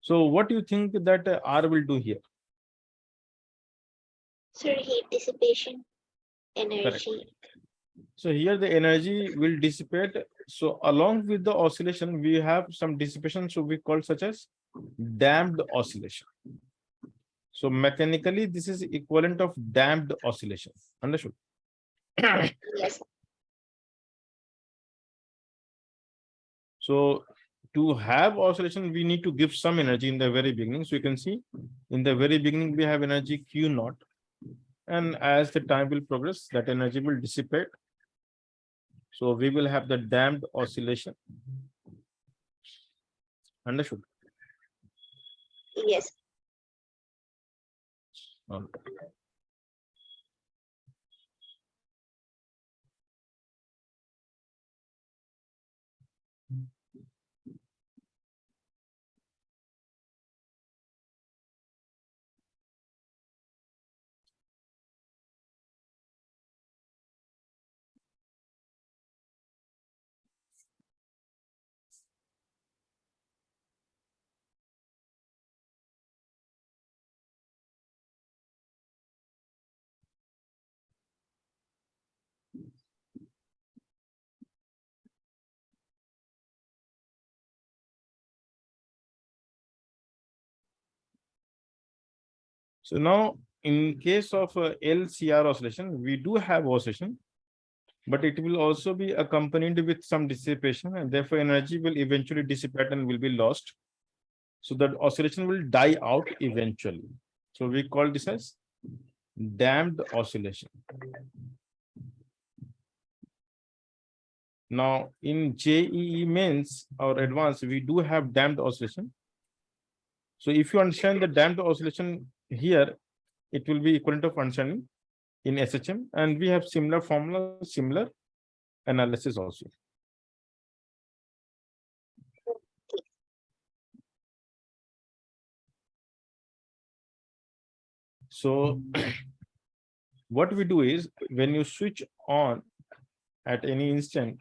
A: So what do you think that R will do here?
B: Sir, heat dissipation,
A: Correct.
B: energy.
A: So here the energy will dissipate. So along with the oscillation, we have some dissipation. So we call such as damped oscillation. So mechanically, this is equivalent of damped oscillation. Understood?
B: Yes, sir.
A: So to have oscillation, we need to give some energy in the very beginning. So you can see in the very beginning, we have energy Q naught. And as the time will progress, that energy will dissipate. So we will have the damped oscillation. Understood?
B: Yes.
A: Okay. So now, in case of LCR oscillation, we do have oscillation, but it will also be accompanied with some dissipation, and therefore energy will eventually dissipate and will be lost. So that oscillation will die out eventually. So we call this as damped oscillation. Now in JEE mains or advanced, we do have damped oscillation. So if you understand the damped oscillation here, it will be equivalent of understanding in SHM, and we have similar formula, similar analysis also. So what we do is when you switch on at any instant,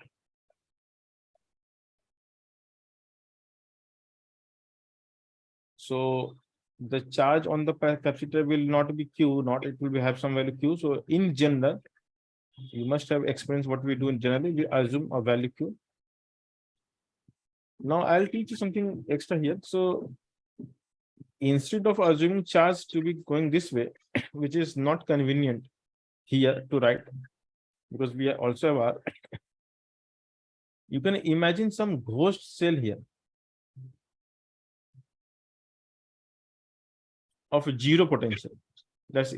A: so the charge on the capacitor will not be Q naught, it will be have some value Q. So in general, you must have experienced what we do in generally, we assume a value Q. Now I'll teach you something extra here. So instead of assuming charge to be going this way, which is not convenient here to write, because we also have R, you can imagine some ghost cell here of zero potential. That's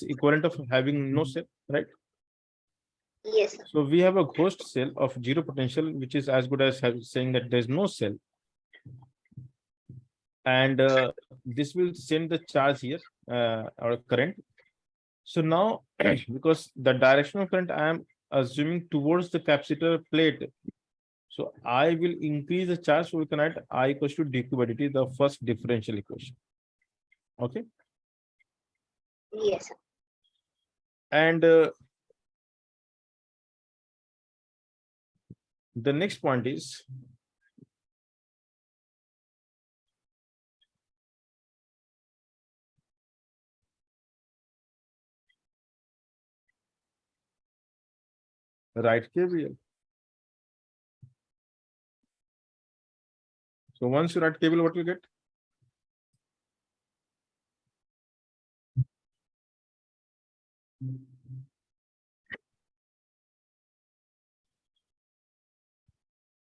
A: equivalent of having no cell, right?
B: Yes, sir.
A: So we have a ghost cell of zero potential, which is as good as saying that there's no cell. And this will send the charge here, or current. So now, because the direction of current I am assuming towards the capacitor plate, so I will increase the charge. So we can write I equals to dq by dt, the first differential equation. Okay.
B: Yes, sir.
A: And The next point is right KVL. So once you write KVL, what you get?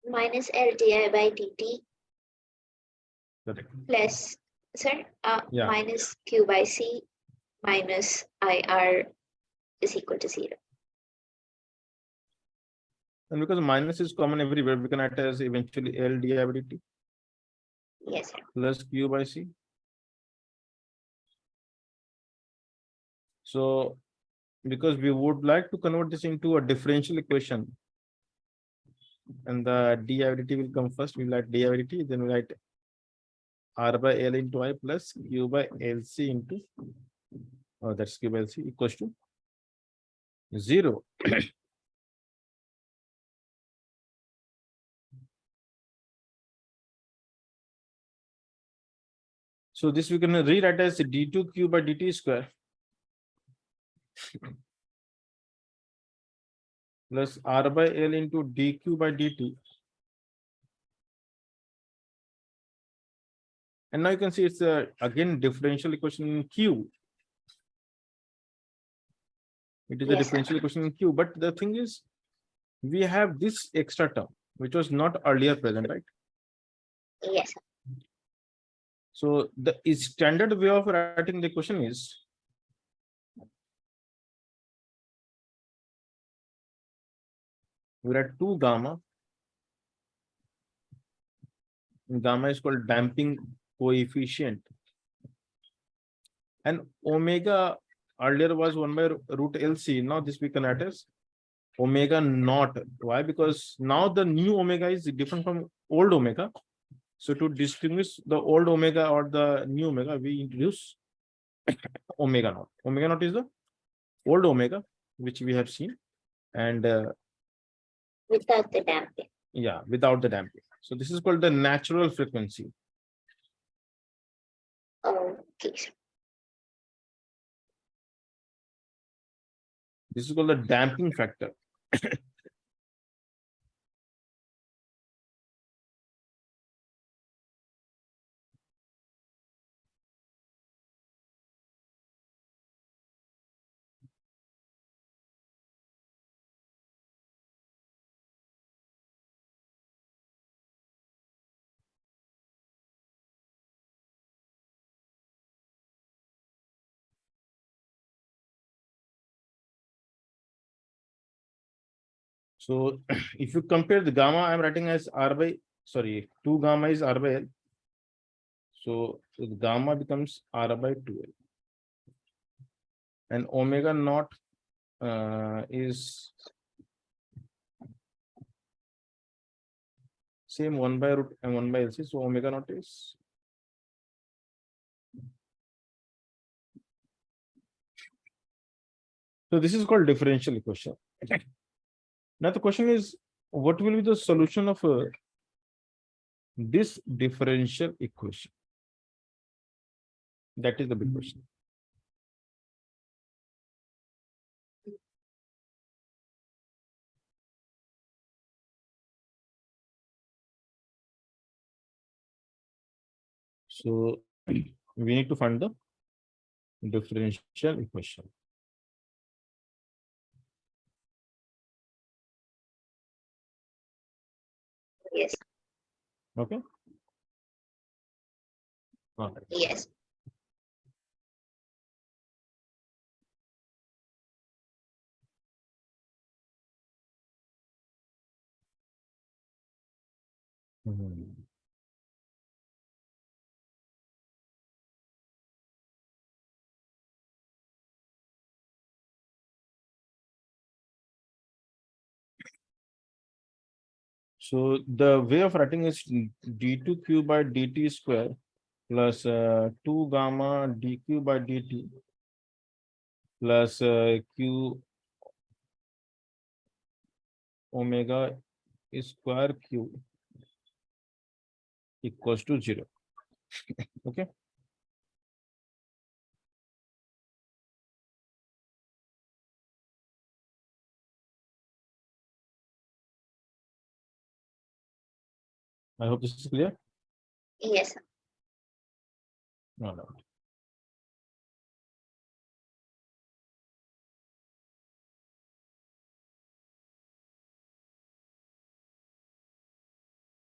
B: Minus LDI by dt
A: Correct.
B: plus, sir,
A: Yeah.
B: minus Q by C minus IR is equal to 0.
A: And because minus is common everywhere, we can write as eventually L di by dt
B: Yes, sir.
A: plus Q by C. So because we would like to convert this into a differential equation, and the di by dt will come first. We write di by dt, then we write R by L into I plus Q by LC into, oh, that's Q by LC equals to 0. So this we can rewrite as d2q by dt square plus R by L into dq by dt. And now you can see it's again differential equation in Q. It is a
B: Yes, sir.
A: differential equation in Q, but the thing is, we have this extra term which was not earlier present, right?
B: Yes, sir.
A: So the standard way of writing the equation is we write 2 gamma. Gamma is called damping coefficient, and omega earlier was 1 by root LC. Now this we can write as omega naught. Why? Because now the new omega is different from old omega. So to distinguish the old omega or the new omega, we introduce omega naught. Omega naught is the old omega, which we have seen, and
B: Without the damping.
A: yeah, without the damping. So this is called the natural frequency.
B: Okay, sir.
A: This is called the damping factor. So if you compare the gamma, I'm writing as R by, sorry, 2 gamma is R by L. So the gamma becomes R by 2L. And omega naught is same 1 by root and 1 by LC. So omega naught is, so this is called differential equation. Now the question is, what will be the solution of this differential equation? That is the big question. So we need to find the differential equation.
B: Yes.
A: Okay. All right.
B: Yes.
A: Mhm. So the way of writing is d2q by dt square plus 2 gamma dq by dt plus q omega square q equals to 0. Okay. I hope this is clear.
B: Yes, sir.
A: No, no.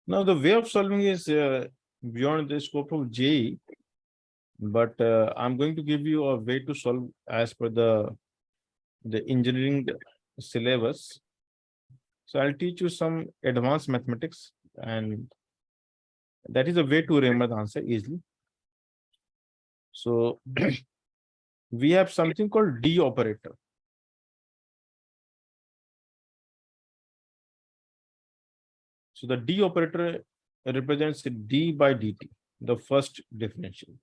A: Now the way of solving is beyond the scope of JEE, but I'm going to give you a way to solve as per the engineering syllabus. So I'll teach you some advanced mathematics, and that is a way to remember the answer easily. So we have something called D operator. So the D operator represents d by dt, the first differential.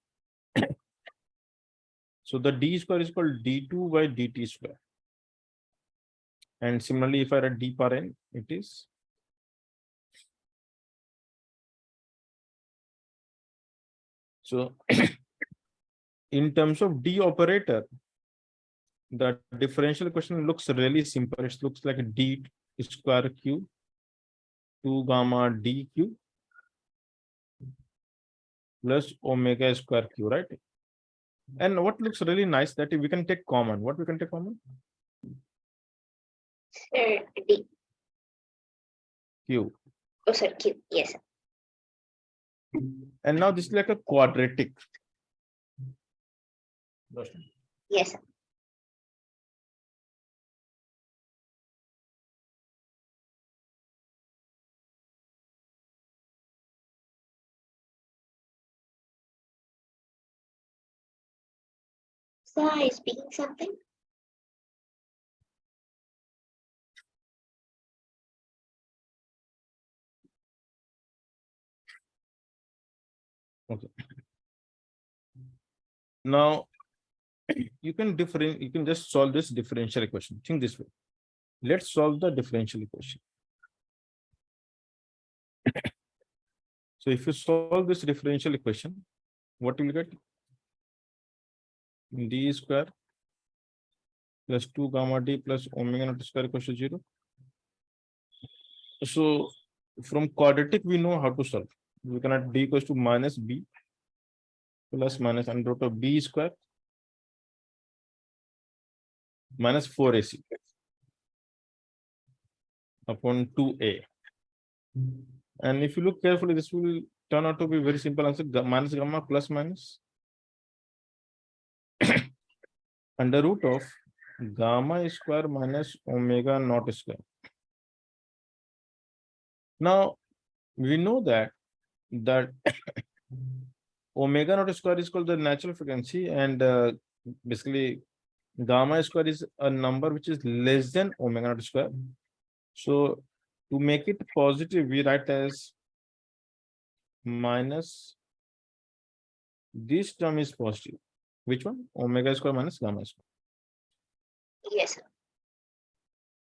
A: So the d square is called d2 by dt square. And similarly, if I write d power n, it is so in terms of D operator, the differential equation looks really simple. It looks like a d square q 2 gamma dq plus omega square q, right? And what looks really nice that we can take common. What we can take common?
B: Sir, D.
A: Q.
B: Oh, sir, Q. Yes, sir.
A: And now this is like a quadratic.
B: Yes, sir. Sir, are you speaking something?
A: Okay. Now you can just solve this differential equation. Think this way. Let's solve the differential equation. So if you solve this differential equation, what will you get? D square plus 2 gamma d plus omega naught square equals to 0. So from quadratic, we know how to solve. We can add d equals to minus b plus minus under root of b square minus 4ac upon 2a. And if you look carefully, this will turn out to be very simple answer. Minus gamma plus minus under root of gamma square minus omega naught square. Now we know that omega naught square is called the natural frequency, and basically gamma square is a number which is less than omega naught square. So to make it positive, we write as minus this term is positive. Which one? Omega square minus gamma square.
B: Yes, sir.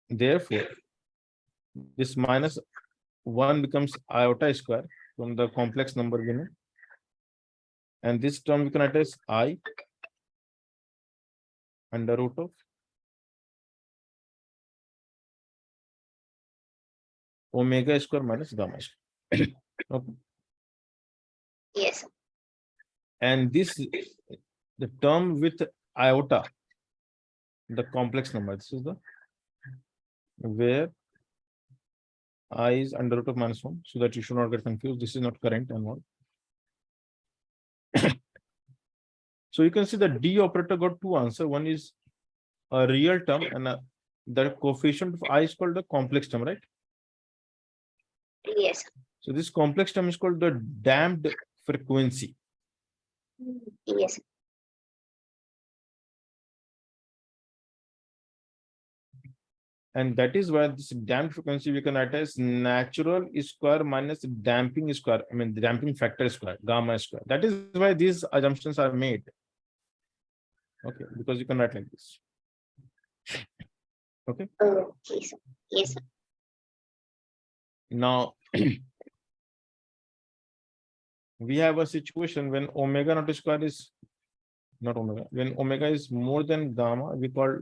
A: Therefore, this minus 1 becomes iota square from the complex number we know. And this term we can write as I under root of omega square minus gamma square. Okay.
B: Yes, sir.
A: And this, the term with iota, the complex number, this is the where I is under root of minus 1, so that you should not get confused. This is not current and all. So you can see the D operator got two answers. One is a real term, and the coefficient of I is called the complex term, right?
B: Yes, sir.
A: So this complex term is called the damped frequency.
B: Yes, sir.
A: And that is why this damped frequency we can write as natural square minus damping square. I mean, the damping factor square, gamma square. That is why these assumptions are made. Okay, because you can write like this. Okay.
B: Okay, sir. Yes, sir.
A: Now we have a situation when omega naught square is not omega, when omega is more than gamma, we call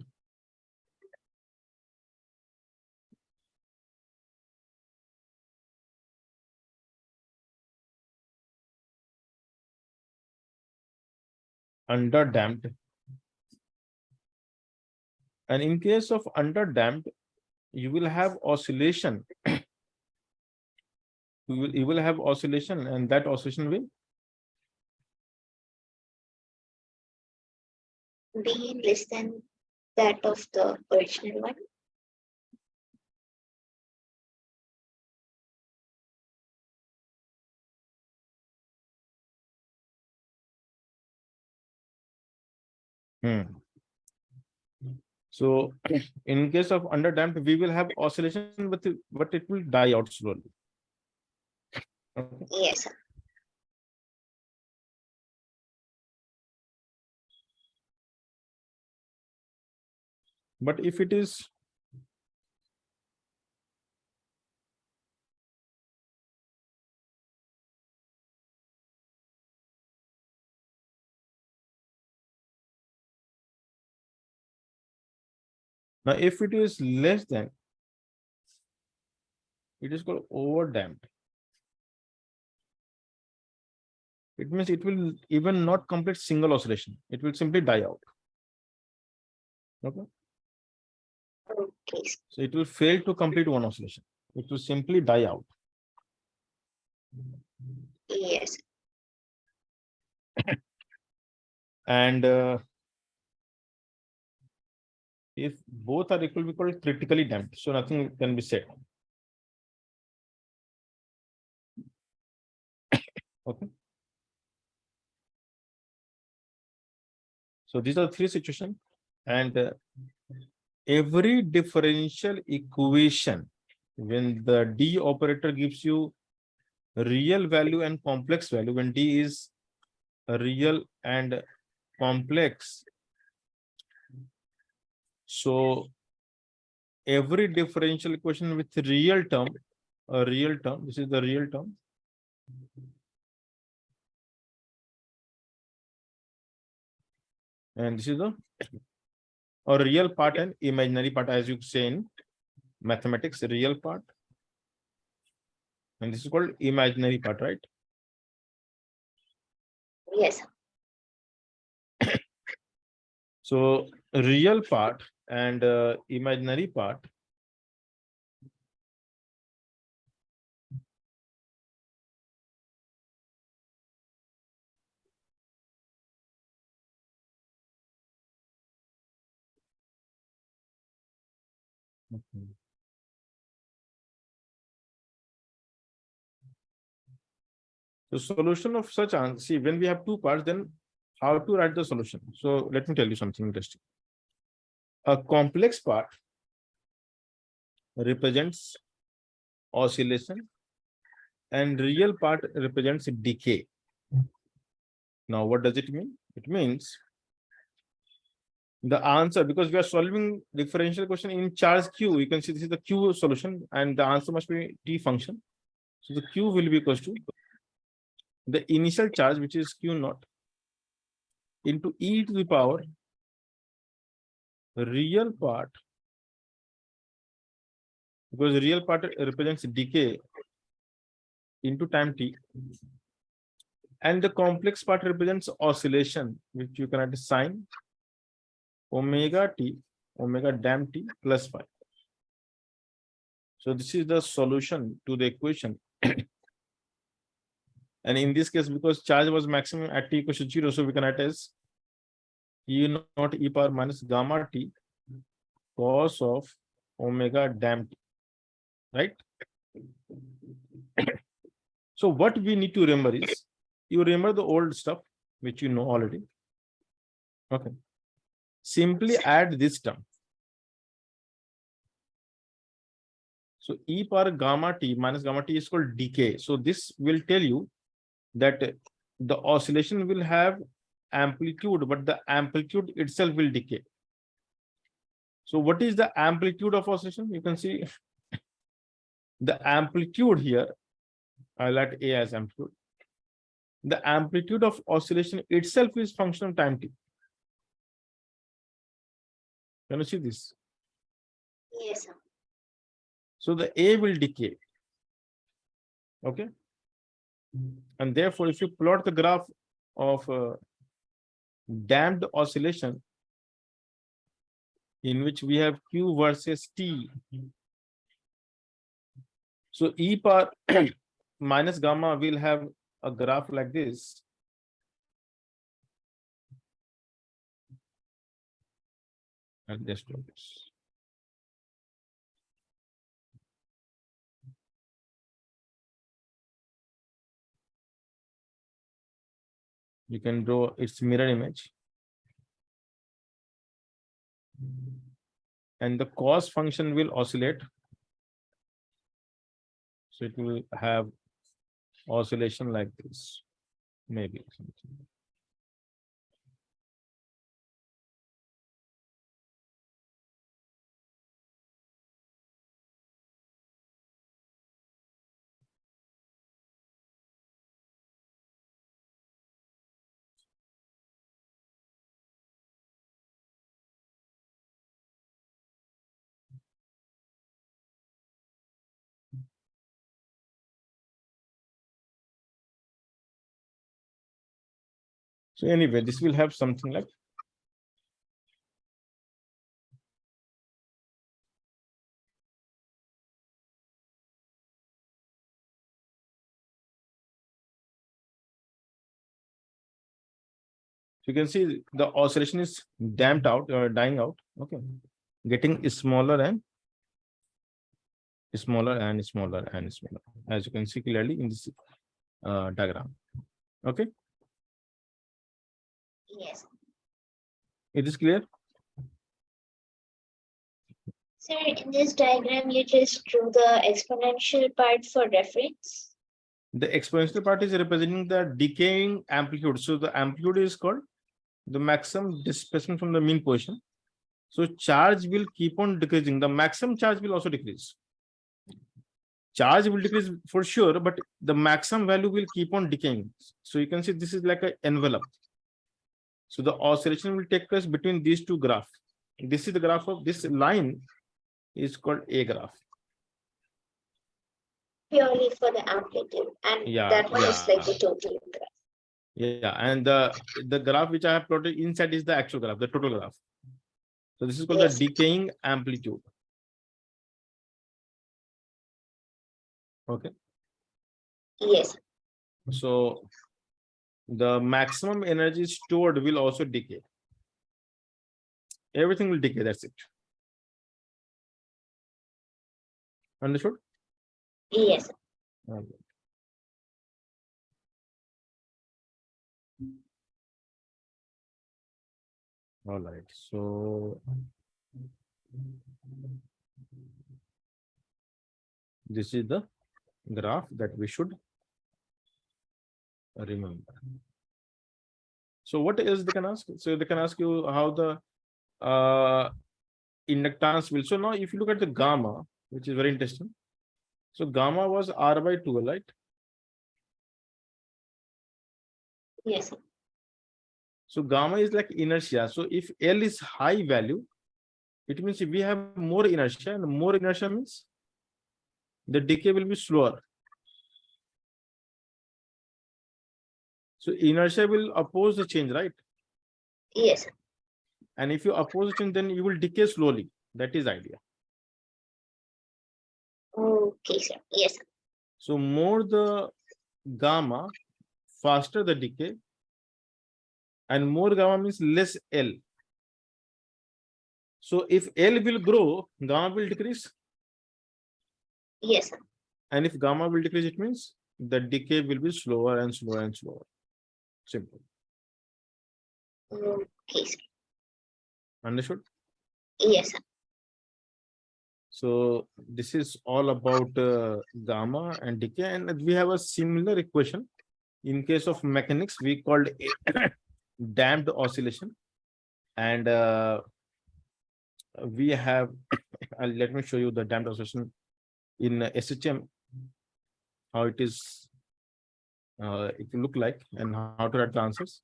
A: underdamped. And in case of underdamped, you will have oscillation. You will have oscillation, and that oscillation will
B: be less than that of the original one.
A: So in case of underdamped, we will have oscillation, but it will die out slowly. Okay.
B: Yes, sir.
A: But if it is now, if it is less than, it is called overdamped. It means it will even not complete single oscillation. It will simply die out. Okay.
B: Okay.
A: So it will fail to complete one oscillation. It will simply die out.
B: Yes.
A: And if both are equal, we call it critically damped. So nothing can be said. Okay. So these are three situations, and every differential equation, when the D operator gives you real value and complex value, when D is real and complex, so every differential equation with real term, a real term, this is the real term, and this is the or real part and imaginary part, as you say in mathematics, real part, and this is called imaginary part, right?
B: Yes.
A: So real part and imaginary part, the solution of such answer, see, when we have two parts, then how to write the solution? So let me tell you something interesting. A complex part represents oscillation and real part represents decay. Now, what does it mean? It means the answer, because we are solving differential question in charge Q, you can see this is the Q solution, and the answer must be T function. So the Q will be equals to the initial charge, which is Q naught, into e to the power real part, because real part represents decay, into time t, and the complex part represents oscillation, which you can write sine omega t, omega damn t plus phi. So this is the solution to the equation. And in this case, because charge was maximum at t equals to 0, so we can write as e naught e power minus gamma t cos of omega damn t, right? So what we need to remember is, you remember the old stuff which you know already. Okay. Simply add this term. So e power gamma t minus gamma t is called decay. So this will tell you that the oscillation will have amplitude, but the amplitude itself will decay. So what is the amplitude of oscillation? You can see The amplitude here, I'll let A as amplitude. The amplitude of oscillation itself is function of time t. Can you see this?
B: Yes, sir.
A: So the A will decay. Okay. And therefore, if you plot the graph of damped oscillation, in which we have Q versus T. So E power minus gamma will have a graph like this. And just do this. You can draw its mirror image. And the cos function will oscillate. So it will have oscillation like this, maybe something. So anyway, this will have something like so you can see the oscillation is damped out or dying out. Okay, getting smaller and smaller and smaller and smaller, as you can see clearly in this diagram. Okay,
B: Yes.
A: it is clear.
B: Sir, in this diagram, you just drew the exponential part for reference.
A: The exponential part is representing the decaying amplitude. So the amplitude is called the maximum displacement from the mean position. So charge will keep on decreasing. The maximum charge will also decrease. Charge will decrease for sure, but the maximum value will keep on decaying. So you can see this is like an envelope. So the oscillation will take place between these two graphs. This is the graph of this line is called A graph.
B: Purely for the amplitude, and
A: Yeah,
B: that one is like
A: yeah.
B: the total graph.
A: Yeah, and the graph which I have plotted inside is the actual graph, the total graph. So this is called
B: Yes.
A: the decaying amplitude. Okay.
B: Yes.
A: So the maximum energy stored will also decay. Everything will decay. That's it. Understood?
B: Yes.
A: Okay. All right. So this is the graph that we should remember. So what else they can ask? So they can ask you how the inductance will. So now if you look at the gamma, which is very interesting. So gamma was R by 2, right?
B: Yes.
A: So gamma is like inertia. So if L is high value, it means if we have more inertia, and more inertia means the decay will be slower. So inertia will oppose the change, right?
B: Yes.
A: And if you oppose the change, then you will decay slowly. That is idea.
B: Okay, sir. Yes.
A: So more the gamma, faster the decay, and more gamma means less L. So if L will grow, gamma will decrease.
B: Yes.
A: And if gamma will decrease, it means the decay will be slower and slower and slower. Simple.
B: Okay, sir.
A: Understood?
B: Yes.
A: So this is all about gamma and decay, and we have a similar equation in case of mechanics. We called it damped oscillation, and we have. Let me show you the damped oscillation in SHM, how it is, it will look like, and how to write the answers.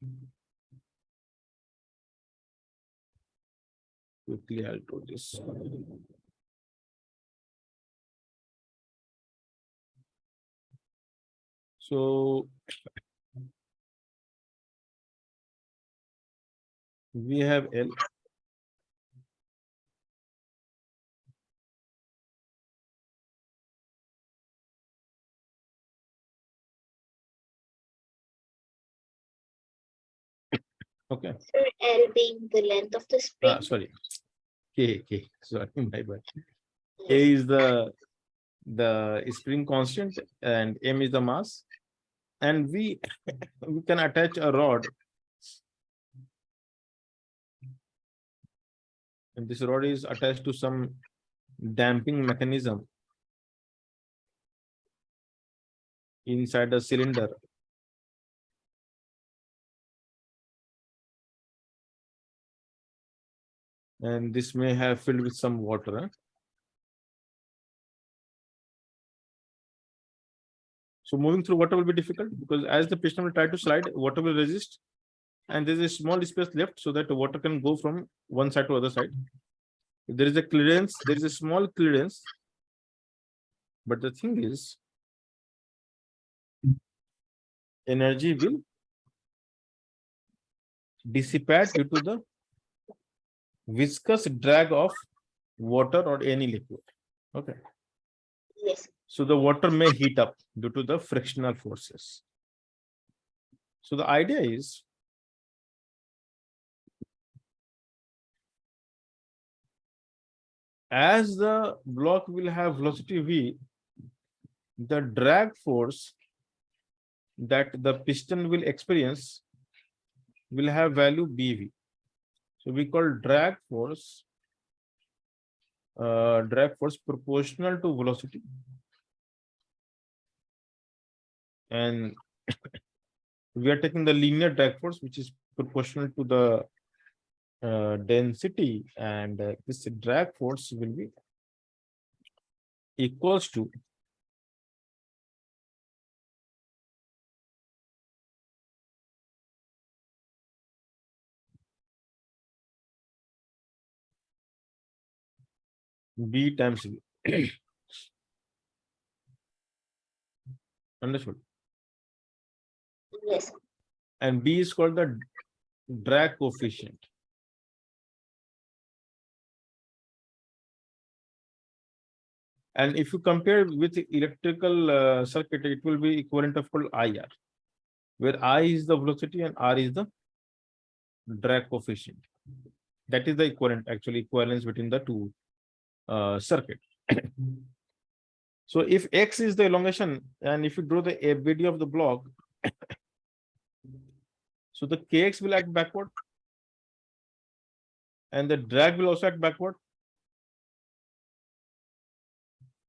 A: Quickly, I'll do this. So we have L. Okay.
B: Sir, L being the length of the spring.
A: Sorry. K. Sorry, my bad.
B: Yes.
A: A is the spring constant, and M is the mass. And we can attach a rod, and this rod is attached to some damping mechanism inside the cylinder. And this may have filled with some water. So moving through water will be difficult, because as the piston will try to slide, water will resist, and there is a small space left so that the water can go from one side to other side. If there is a clearance, there is a small clearance, but the thing is, energy will dissipate due to the viscous drag of water or any liquid. Okay.
B: Yes.
A: So the water may heat up due to the frictional forces. So the idea is, as the block will have velocity v, the drag force that the piston will experience will have value bv. So we call drag force proportional to velocity, and we are taking the linear drag force, which is proportional to the density, and this drag force will be equals to B times V. Understood?
B: Yes.
A: And B is called the drag coefficient. And if you compare with electrical circuit, it will be equivalent of called IR, where I is the velocity and R is the drag coefficient. That is the equivalence between the two circuit. So if X is the elongation, and if you draw the ABD of the block, so the Kx will act backward, and the drag will also act backward.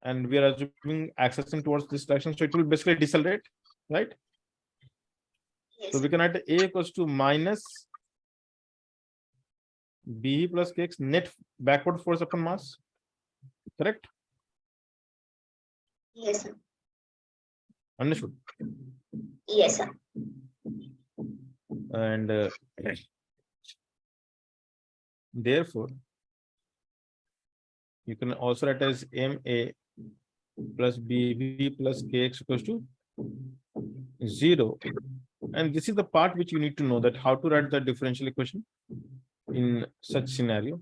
A: And we are assuming accessing towards this direction, so it will basically decelerate, right?
B: Yes.
A: So we can write A equals to minus B plus Kx net backward force upon mass, correct?
B: Yes, sir.
A: Understood?
B: Yes, sir.
A: And therefore, you can also write as MA plus BB plus Kx equals to 0. And this is the part which you need to know, that how to write the differential equation in such scenario.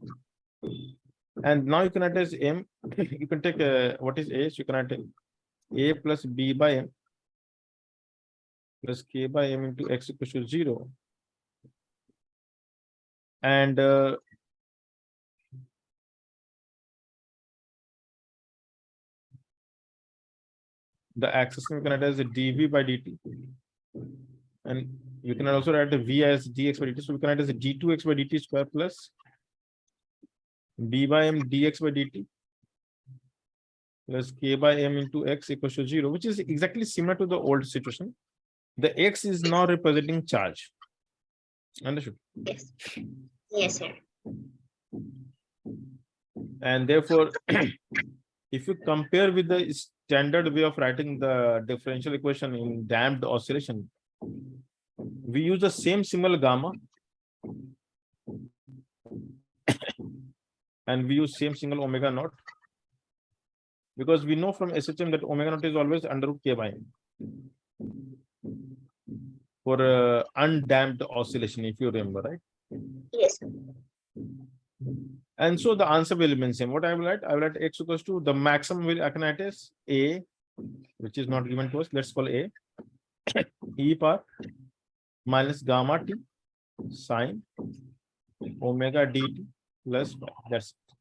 A: And now you can write as M, you can take what is A, so you can write A plus B by M plus K by M into X equals to 0. And the access you can write as a dV by dt. And you can also write the V as dx by dt. So we can write as a d2x by dt square plus B by M dx by dt plus K by M into X equals to 0, which is exactly similar to the old situation. The X is now representing charge. Understood?
B: Yes. Yes, sir.
A: And therefore, if you compare with the standard way of writing the differential equation in damped oscillation, we use the same symbol gamma and we use same symbol omega naught, because we know from SHM that omega naught is always under root k by m for undamped oscillation, if you remember, right?
B: Yes.
A: And so the answer will remain same. What I will write? I will write x equals to the maximum will I can write as a, which is not given to us. Let's call a e power minus gamma t sine omega dt plus y. That's it.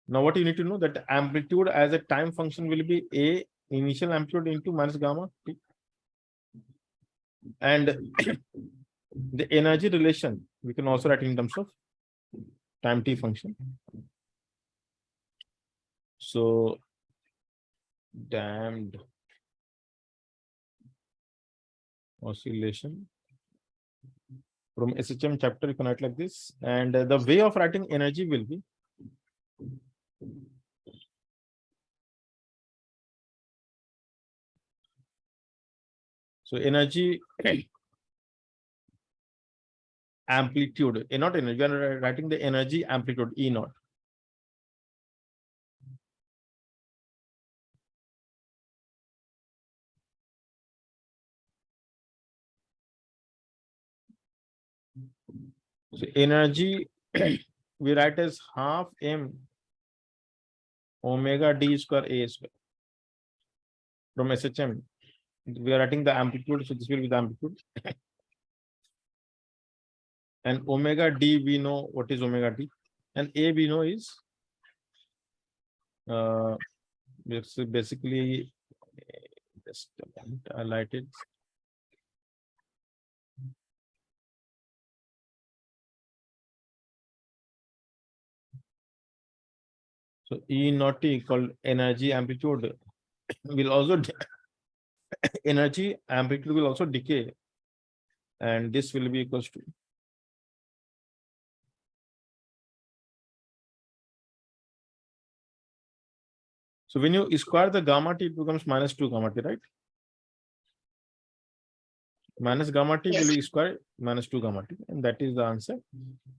A: Now what you need to know that amplitude as a time function will be a initial amplitude into minus gamma t, and the energy relation we can also write in terms of time t function. So damped oscillation from SHM chapter, you can write like this, and the way of writing energy will be so energy amplitude, not energy, we are writing the energy amplitude E naught. So energy we write as half m omega d square a square from SHM. We are writing the amplitude, so this will be the amplitude. And omega d, we know what is omega d, and a we know is it's basically just highlighted. So E naught T called energy amplitude will also energy amplitude will also decay, and this will be equals to so when you square the gamma t, it becomes minus 2 gamma t, right? Minus gamma t
B: Yes.
A: will be square minus 2 gamma t, and that is the answer.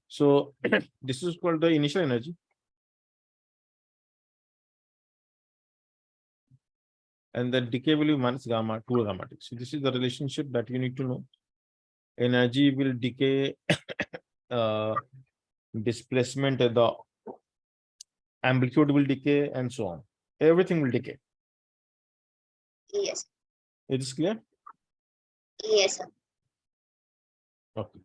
A: So this is called the initial energy. And the decay will be minus gamma 2 gamma t. So this is the relationship that you need to know. Energy will decay, displacement, the amplitude will decay, and so on. Everything will decay.
B: Yes.
A: It is clear?
B: Yes, sir.
A: Okay.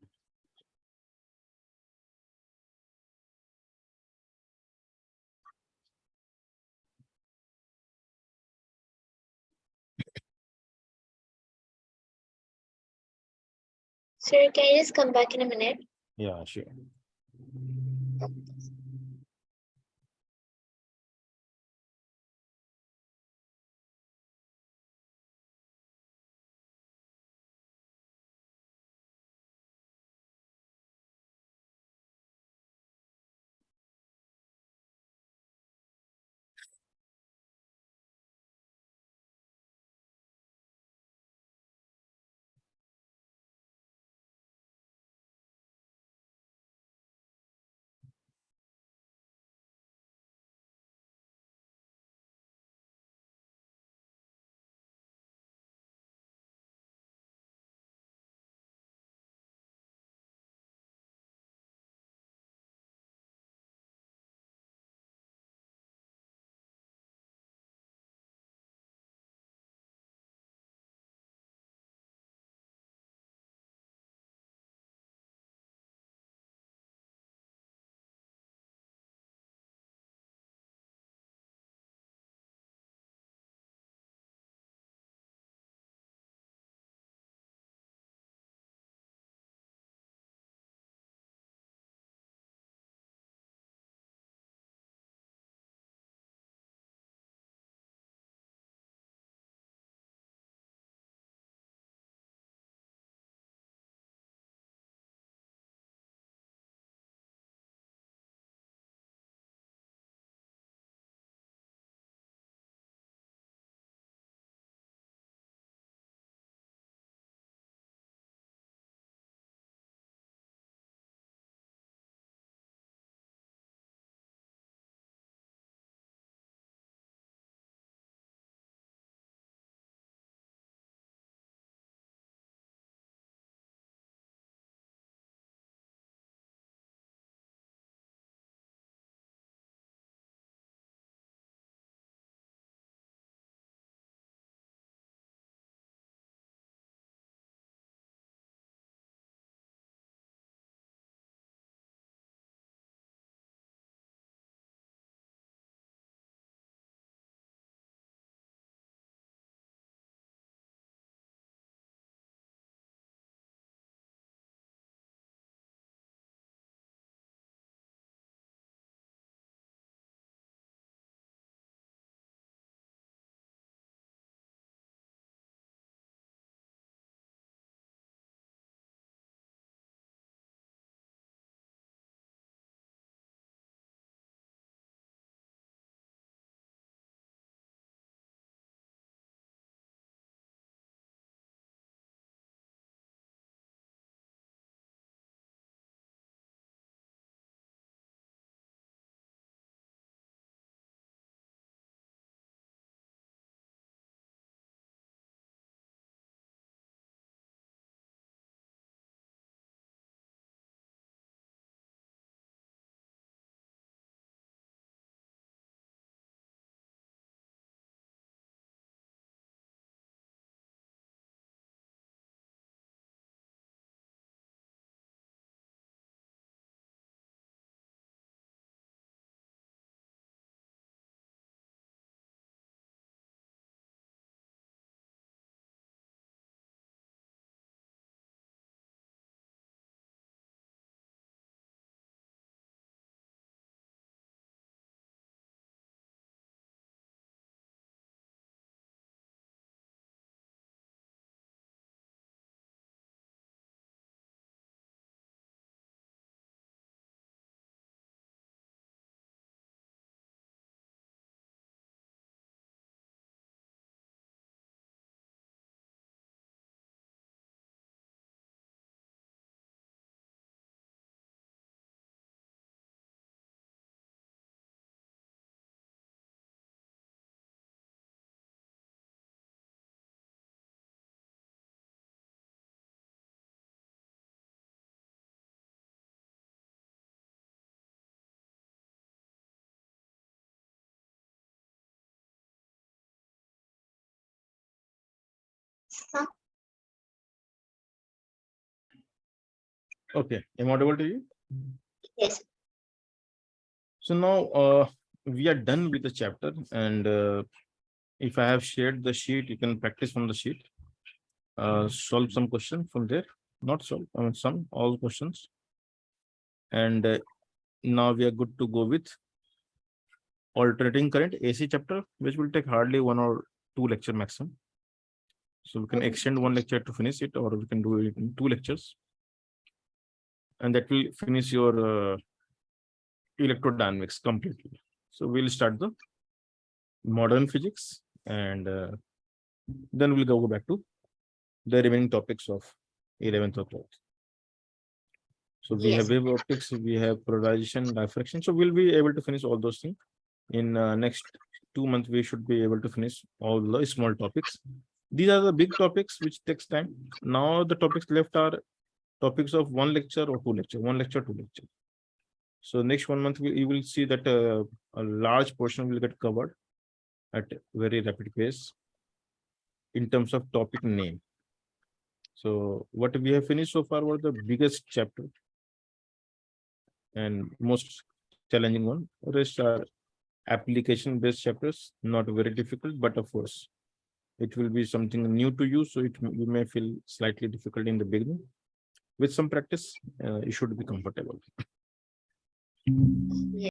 B: Sir, can you just come back in a minute?
A: Yeah, sure. Okay, am I audible to you?
B: Yes.
A: So now we are done with the chapter, and if I have shared the sheet, you can practice from the sheet. Solve some question from there. Not solve, I mean some all questions. And now we are good to go with alternating current AC chapter, which will take hardly 1 or 2 lecture maximum. So we can extend 1 lecture to finish it, or we can do it in 2 lectures, and that will finish your electrodynamics completely. So we'll start the modern physics, and then we'll go back to the remaining topics of 11th or 12th. So we have
B: Yes.
A: wave optics, we have polarization, diffraction. So we'll be able to finish all those things in next 2 months. We should be able to finish all the small topics. These are the big topics which takes time. Now the topics left are topics of 1 lecture or 2 lecture, 1 lecture, 2 lecture. So next 1 month you will see that a large portion will get covered at very rapid pace in terms of topic name. So what we have finished so far were the biggest chapter and most challenging one. Rest are application based chapters, not very difficult, but of course it will be something new to you, so you may feel slightly difficult in the beginning. With some practice you should be comfortable.
B: Yes.